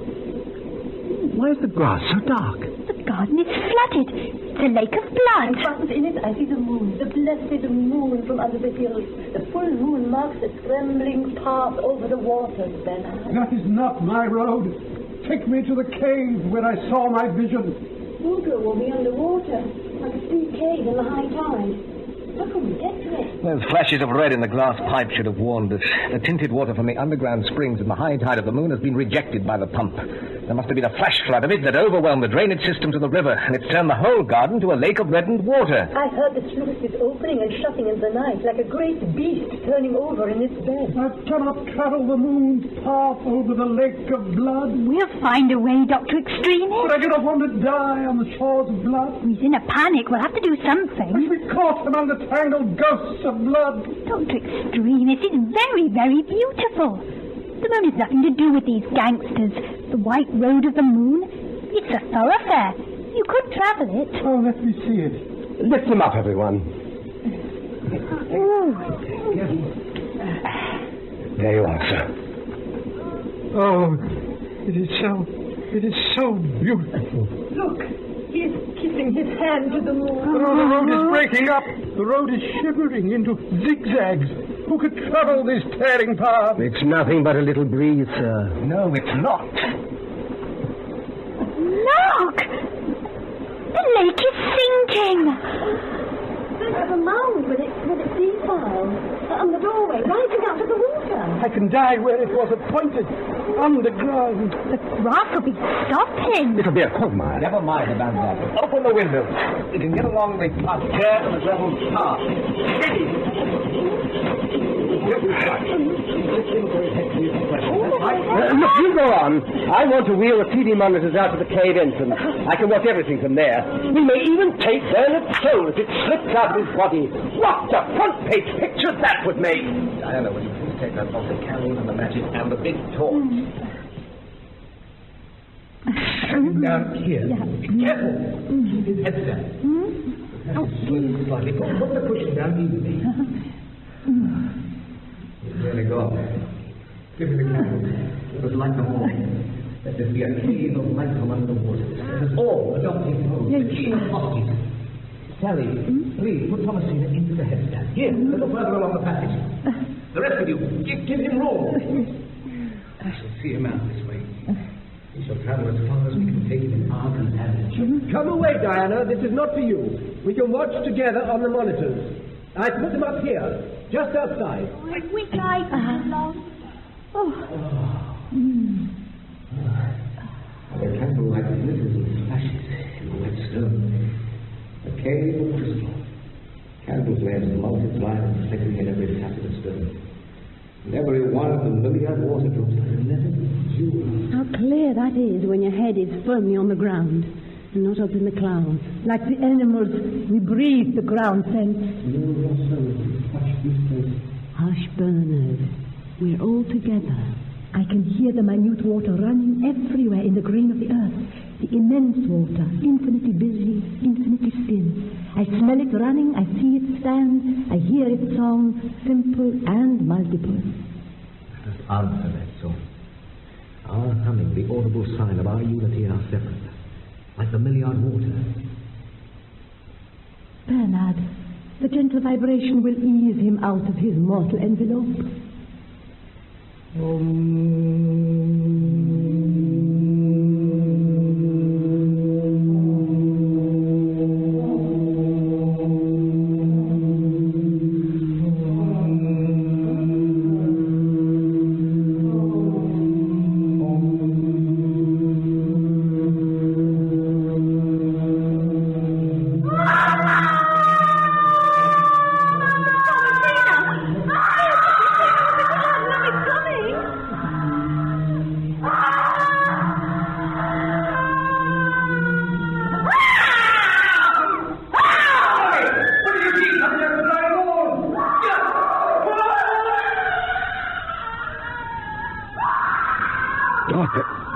[SPEAKER 6] Why is the grass so dark?
[SPEAKER 3] The garden is flooded. It's a lake of blood.
[SPEAKER 8] And in it I see the moon, the blessed moon from under the hills. The full moon marks a scrambling path over the waters, Bernard.
[SPEAKER 2] That is not my road. Take me to the cave where I saw my vision.
[SPEAKER 7] Fugu will be underwater, like a steep cave in the high tide. How can we get to it?
[SPEAKER 4] Those flashes of red in the glass pipe should have warned us. The tinted water from the underground springs in the high tide of the moon has been rejected by the pump. There must have been a flash flood of it that overwhelmed the drainage systems of the river, and it's turned the whole garden to a lake of reddened water.
[SPEAKER 8] I heard the sluices opening and shutting in the night, like a great beast turning over in its bed.
[SPEAKER 2] I cannot travel the moon's path over the lake of blood.
[SPEAKER 3] We'll find a way, Dr. Extremis.
[SPEAKER 2] But I do not want to die on the shores of blood.
[SPEAKER 3] He's in a panic. We'll have to do
[SPEAKER 2] I
[SPEAKER 3] something.
[SPEAKER 2] shall be caught among the tangled ghosts of blood.
[SPEAKER 3] Dr. Extremis, it's very, very beautiful. The moon has nothing to do with these gangsters. The white road of the moon, it's a thoroughfare. You could travel it.
[SPEAKER 2] Oh, let me see it.
[SPEAKER 6] Lift him up, everyone. There you are, sir.
[SPEAKER 2] Oh, it is so beautiful.
[SPEAKER 8] Look, he is kissing his hand to the moon.
[SPEAKER 2] Oh, the road is breaking up. The road is shivering into zigzags. Who could travel this tearing path?
[SPEAKER 6] It's nothing but a little breeze, sir.
[SPEAKER 4] No, it's not.
[SPEAKER 3] Look! The lake is sinking.
[SPEAKER 7] There's a mound with its defile and the doorway rising out of the water.
[SPEAKER 2] I can die where it was appointed, underground.
[SPEAKER 3] The grass will be stopping.
[SPEAKER 6] It'll be a quagmire.
[SPEAKER 4] Never mind about that. Open the windows. We can get along the parterre and the gravel path.
[SPEAKER 6] Look, you go on. I want to wheel the TV monitors out to the cave entrance. I can watch everything from there. We may even take Bernard's soul as it slips out of his body. What a front-page picture that would make!
[SPEAKER 4] Diana, will you please take that box of candles and the matches and the big torch? Down here. Be careful. Keep his head down. Slightly. Put the cushion down evenly. It's nearly gone. Give me the candle. It was like the morning. Let there be a cave of light from under the water. Let us all adopt his pose. The king of hostage. Sally, please put Thomasina into the headstand. Here, a little further along the passage. The rest of you, give him room. I shall see him out this way. We shall travel as far as we can take him in our companionship.
[SPEAKER 12] Come away, Diana. This is not for you. We can watch together on the monitors. I put them up here, just outside.
[SPEAKER 3] We tried too long.
[SPEAKER 4] The candlelight glitters and flashes in the wet stone. A cave of crystal. Candle flares multiply and flickering in every facet of stone. And every one of the myriad water drops like a netted jewel.
[SPEAKER 7] How clear that is when your head is firmly on the ground and not up in the clouds.
[SPEAKER 8] Like the animals, we breathe the ground scent.
[SPEAKER 7] Hush, Bernard. We're all together.
[SPEAKER 8] I can hear the minute water running everywhere in the grain of the earth. The immense water, infinitely busy, infinitely still. I smell it running, I see it stand, I hear its song, simple and multiple.
[SPEAKER 4] Let us answer that song. Our humming, the audible sign of our unity and our separateness, like the milliard water.
[SPEAKER 8] Bernard, the gentle vibration will ease him out of his mortal envelope.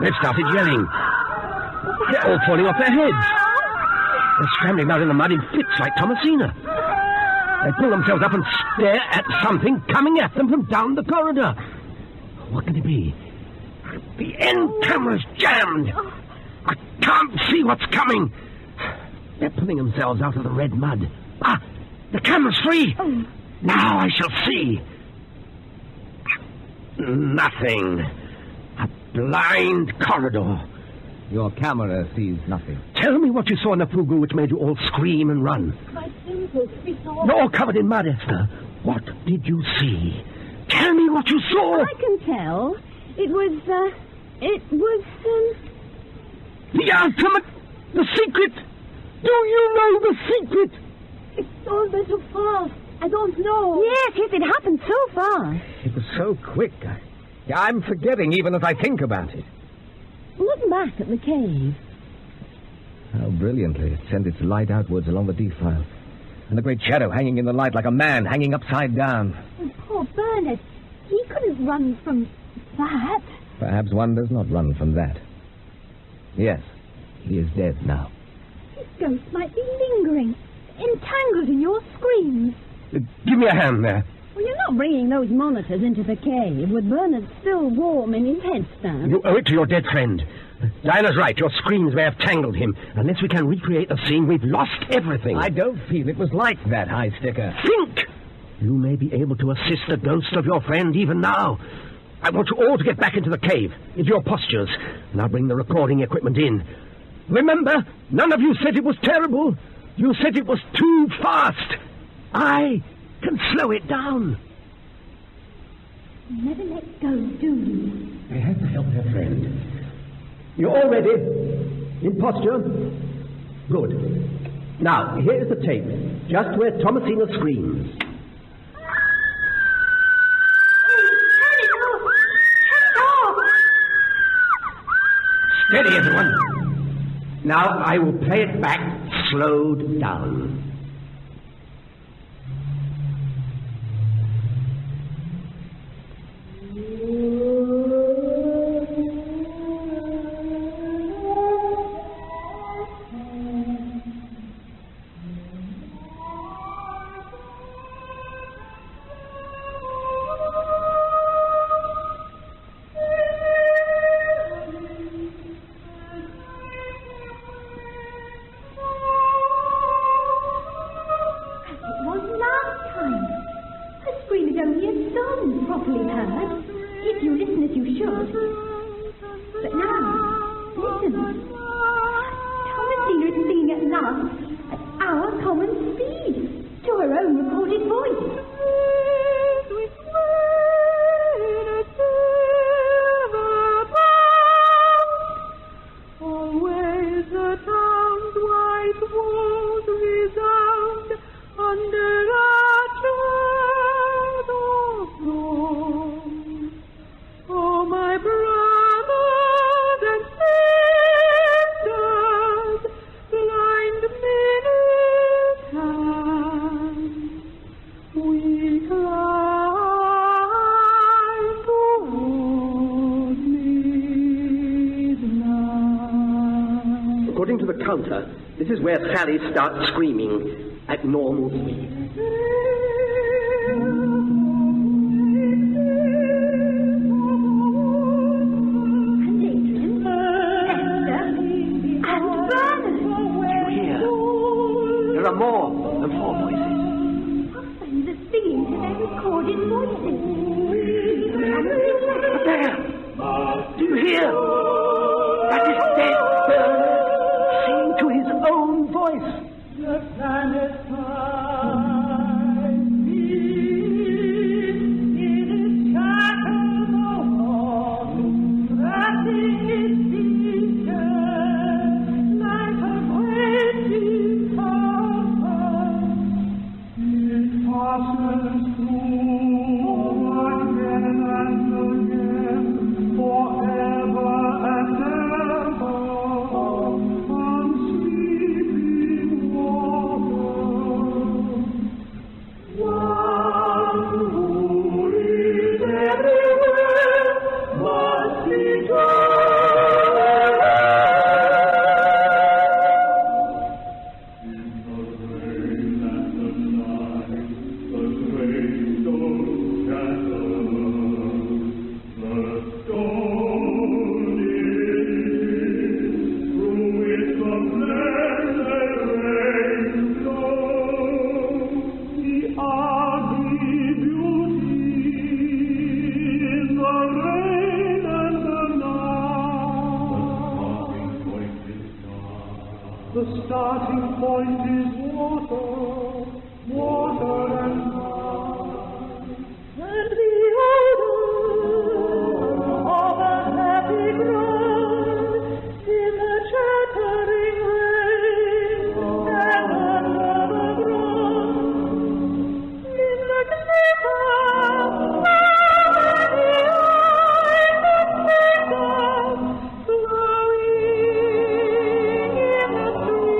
[SPEAKER 6] They've started yelling. They're all falling off their heads. They're scrambling about in the mud in fits like Thomasina. They pull themselves up and stare at something coming at them from down the corridor. What can it be? The end camera's jammed. I can't see what's coming. They're pulling themselves out of the red mud. Ah, the camera's free. Now I shall see. Nothing. A blind corridor.
[SPEAKER 4] Your camera sees nothing.
[SPEAKER 6] Tell me what you saw in the fugu which made you all scream and run.
[SPEAKER 7] My dimples, we saw...
[SPEAKER 6] You're all covered in mud, Esther. What did you see? Tell me what you saw.
[SPEAKER 7] I can tell. It was,
[SPEAKER 6] The ultimate... The secret. Do you know the secret?
[SPEAKER 7] It's all been so fast. I don't know. Yes, it happened so fast.
[SPEAKER 4] It was so quick. I'm forgetting even as I think about it.
[SPEAKER 7] Look back at the cave.
[SPEAKER 4] How brilliantly it sent its light outwards along the defile. And the great shadow hanging in the light like a man hanging upside down.
[SPEAKER 3] Oh, poor Bernard. He couldn't run from that.
[SPEAKER 4] Perhaps one does not run from that. Yes, he is dead now.
[SPEAKER 3] His ghost might be lingering, entangled in your screams.
[SPEAKER 6] Give me a hand there.
[SPEAKER 7] Well, you're not bringing those monitors into the cave with Bernard still warm in his headstand.
[SPEAKER 6] You owe it to your dead friend. Diana's right. Your screams may have tangled him. Unless we can recreate the scene, we've lost everything.
[SPEAKER 4] I don't feel it was like that, High Sticker.
[SPEAKER 6] Think! You may be able to assist the ghost of your friend even now. I want you all to get back into the cave, into your postures, and I'll bring the recording equipment in. Remember, none of you said it was terrible. You said it was too fast. I can slow it down.
[SPEAKER 3] You never let go, do you?
[SPEAKER 12] They have to help their friend. You're all ready? In posture? Good. Now, here's the tape. Just where Thomasina screams. Steady, everyone. Now I will play it back, slowed down. According to the counter, this is where Sally starts screaming at normal speed. There are more than 4 voices.
[SPEAKER 3] Our friends are singing to their recorded voices.
[SPEAKER 6] But there! Do you hear? That is dead Bernard singing to his own voice. The planet
[SPEAKER 9] The starting point is water, water and wine. And the odor of a happy ground in the chattering rain and under the ground, in the glitter of the eyes of fingers flowing in the streams,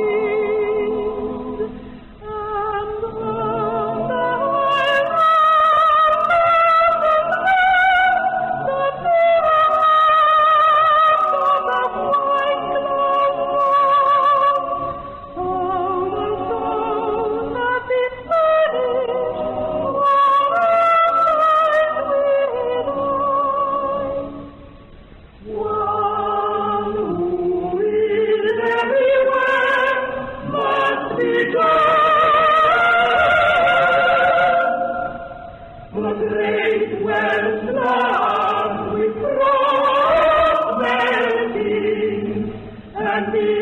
[SPEAKER 9] and the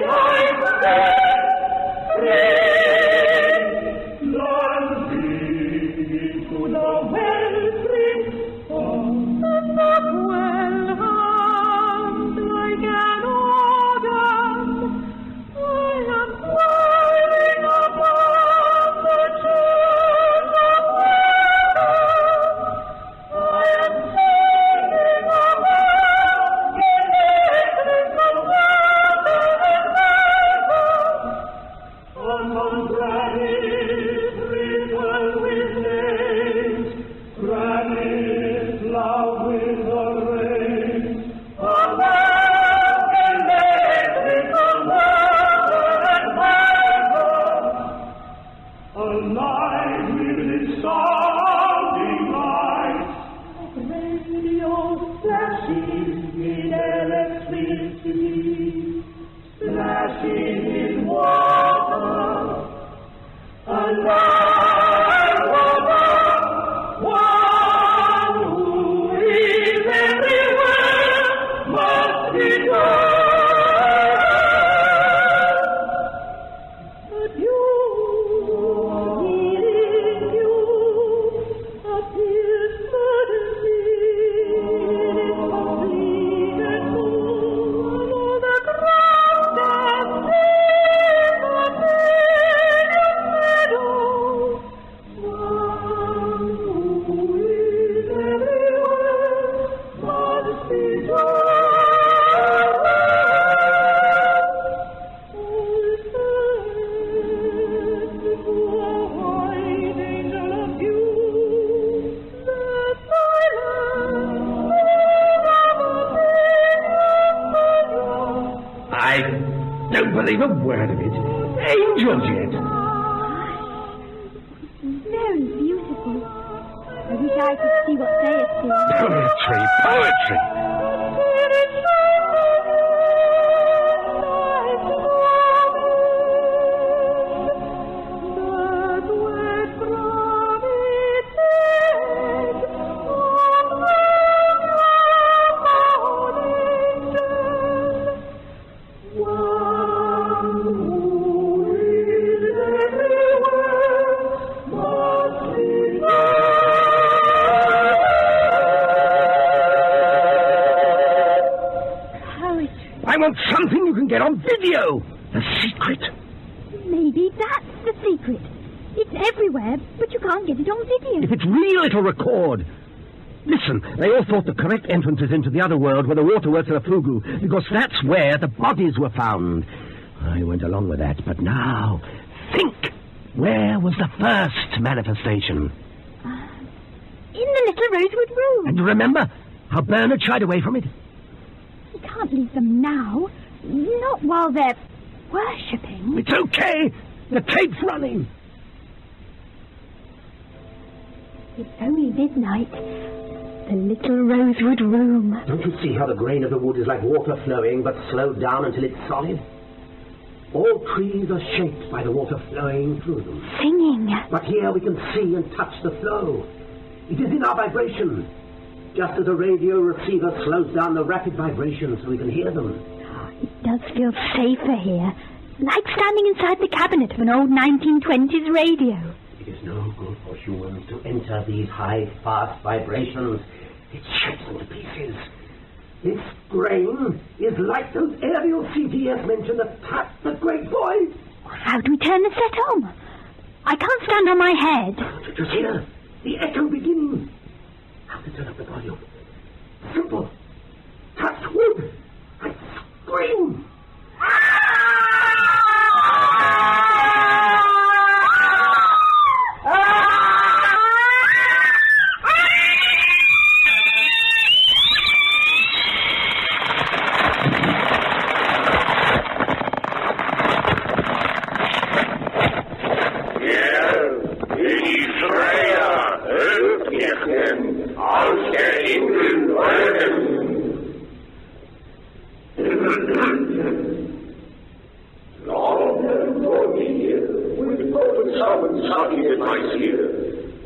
[SPEAKER 6] Don't believe a word of it. Angels yet.
[SPEAKER 3] Very beautiful. I wish I could see what they have seen.
[SPEAKER 6] Poetry, poetry. I want something you can get on video. A secret.
[SPEAKER 3] Maybe that's the secret. It's everywhere, but you can't get it on video.
[SPEAKER 6] If it's real, it'll record. Listen, they all thought the correct entrances into the other world were the waterworks of the Fugu, because that's where the bodies were found. I went along with that, but now, think. Where was the first manifestation?
[SPEAKER 3] In the little rosewood room.
[SPEAKER 6] And remember how Bernard shied away from it?
[SPEAKER 3] You can't leave them now. Not while they're worshipping.
[SPEAKER 6] It's okay. The tape's running.
[SPEAKER 3] It's only midnight. The little rosewood room.
[SPEAKER 13] Don't you see how the grain of the wood is like water flowing, but slowed down until it's solid? All trees are shaped by the water flowing through them.
[SPEAKER 3] Singing.
[SPEAKER 13] But here we can see and touch the flow. It is in our vibration. Just as a radio receiver slows down the rapid vibrations so we can hear them.
[SPEAKER 3] It does feel safer here. like standing inside the cabinet of an old 1920s radio.
[SPEAKER 13] It is no good for humans to enter these high, fast vibrations. It shakes them to pieces. This grain is like those aerial CTS mentioned that tapped the great void.
[SPEAKER 3] How do we turn the set on? I can't stand on my head.
[SPEAKER 13] Did you hear the echo beginning? How to turn up the volume? Simple. Touch wood. And scream.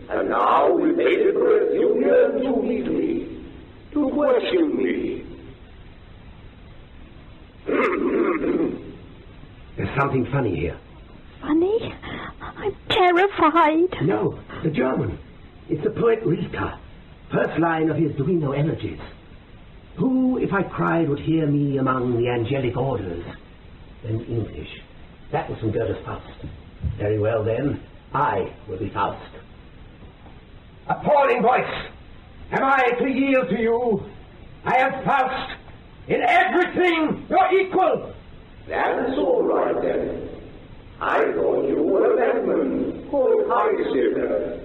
[SPEAKER 14] And now, with bated breath, you yearn to meet me, to question me.
[SPEAKER 13] There's something funny here.
[SPEAKER 3] Funny? I'm terrified.
[SPEAKER 13] No, the German. It's the poet Rilke. First line of his Duino Elegies. Who, if I cried, would hear me among the angelic orders? Then English. That was from Goethe's Faust. Very well, then. I will be Faust. Appalling voice! Am I to yield to you? I am Faust. In everything, you're equal.
[SPEAKER 14] That's all right, then. I thought you were a madman called Heisticker.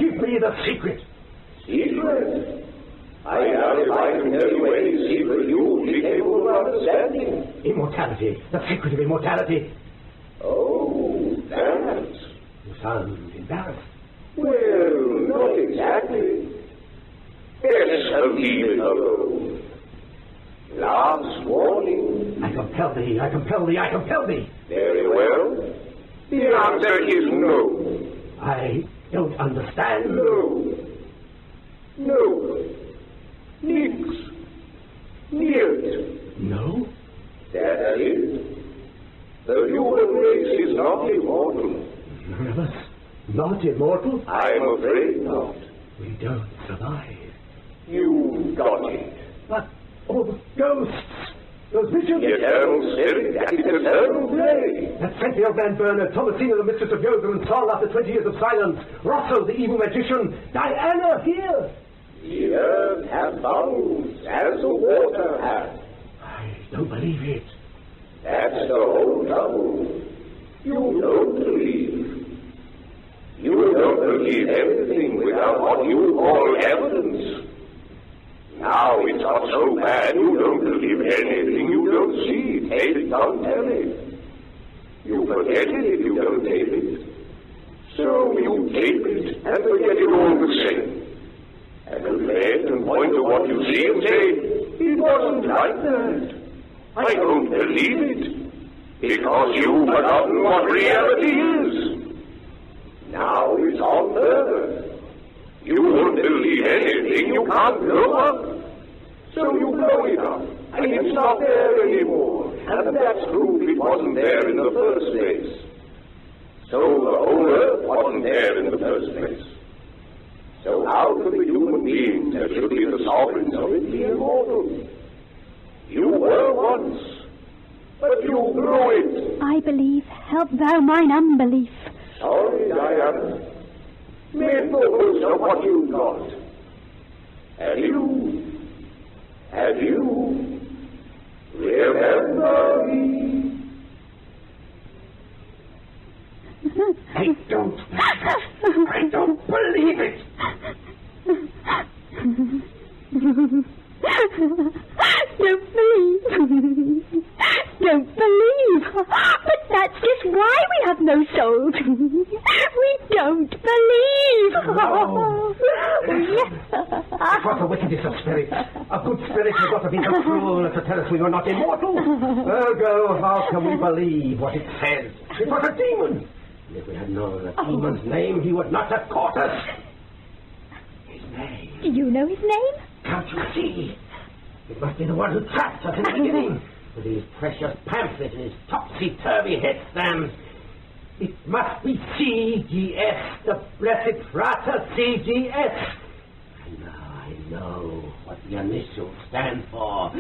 [SPEAKER 13] Give me the secret.
[SPEAKER 14] Secret? I doubt if I can tell you any secret you will be capable of understanding.
[SPEAKER 13] Immortality. The secret of immortality.
[SPEAKER 14] Oh, that.
[SPEAKER 13] You sound embarrassed.
[SPEAKER 14] Well, not exactly. Yes, leave it alone. Last warning.
[SPEAKER 13] I compel thee, I compel thee, I compel thee.
[SPEAKER 14] Very well. The answer is no.
[SPEAKER 13] I don't understand.
[SPEAKER 14] No. No. Nix. Niet.
[SPEAKER 13] No?
[SPEAKER 14] That's it. The human race is not immortal.
[SPEAKER 13] None of us? Not immortal?
[SPEAKER 14] I'm afraid not.
[SPEAKER 13] We don't survive.
[SPEAKER 14] You got it.
[SPEAKER 13] But all the ghosts, those visions...
[SPEAKER 14] The eternal spirit and its eternal play.
[SPEAKER 13] That sent the old man Bernard, Thomasina, the mistress of yoga, and Sol after 20 years of silence, Rosso, the evil magician, Diana here.
[SPEAKER 14] The earth has bounds, as the water has.
[SPEAKER 13] I don't believe it.
[SPEAKER 14] That's the whole trouble. You don't believe. You don't believe everything without what you call evidence. Now it's not so bad you don't believe anything you don't see. Tape it, don't tell it. You forget it if you don't tape it. So you tape it and forget it all the same. And relate and point to what you see and say, it wasn't like that. I don't believe it. Because you've forgotten what reality is. Now it's on further. You won't believe anything you can't blow up. So you blow it up, and it's not there anymore. And that's proof it wasn't there in the first place. So the whole earth wasn't there in the first place. So how could the human beings that should be the sovereigns of it be immortal? You were once, but you blew it.
[SPEAKER 3] I believe, help thou mine unbelief.
[SPEAKER 14] Sorry, Diana. Make the most of what you got. And you, remember me.
[SPEAKER 13] I don't believe it.
[SPEAKER 3] Don't believe. Don't believe. But that's just why we have no souls. We don't believe.
[SPEAKER 13] No. What a wickedness of spirit. A good spirit has got to be so cruel as to tell us we were not immortal. Ergo, how can we believe what it says? It was a demon. And if we had known the demon's name, he would not have caught us. His name.
[SPEAKER 3] Do you know his name?
[SPEAKER 13] Can't you see? It must be the one who trapped us in the beginning. with his precious pamphlet and his topsy-turvy headstand. It must be C.G.S., the blessed Frater C.G.S. And now I know what the initials stand for.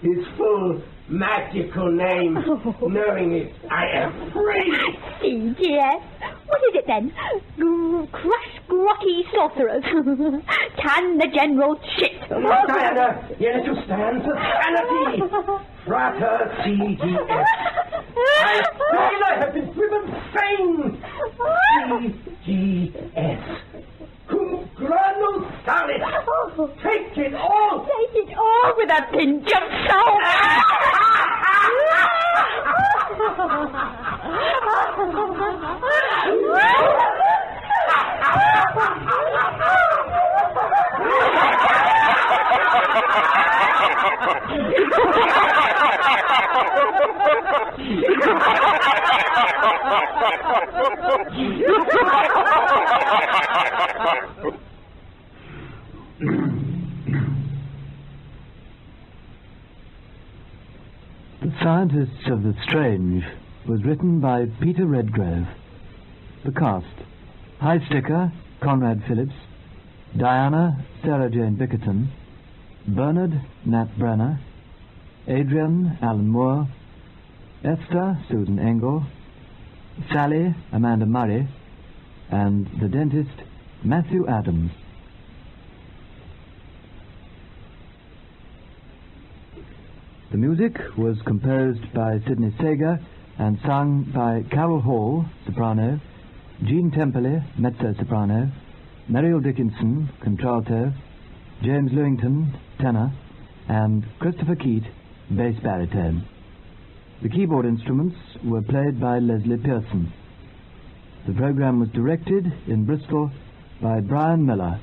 [SPEAKER 13] His full magical name. Knowing it, I am free.
[SPEAKER 3] C.G.S. What is it then? Crush grotty sorcerers. Can the general shit?
[SPEAKER 13] Diana, the initial stands for sanity. Frater C.G.S. I feel I have been driven sane. C.G.S. Cum grano salis. Take it all.
[SPEAKER 3] Take it all with a pinch of salt.
[SPEAKER 1] The Scientists of the Strange was written by Peter Redgrave. The cast: High Sticker, Conrad Phillips; Diana, Sarah Jane Bickerton; Bernard, Nat Brenner; Adrian, Alan Moore; Esther, Susan Engel; Sally, Amanda Murray; and the dentist, Matthew Adams. The music was composed by Sidney Sager and sung by Carol Hall, soprano; Jean Temperley, mezzo-soprano; Muriel Dickinson, contralto; James Lewington, tenor; and Christopher Keat, bass baritone. The keyboard instruments were played by Leslie Pearson. The program was directed in Bristol by Brian Miller.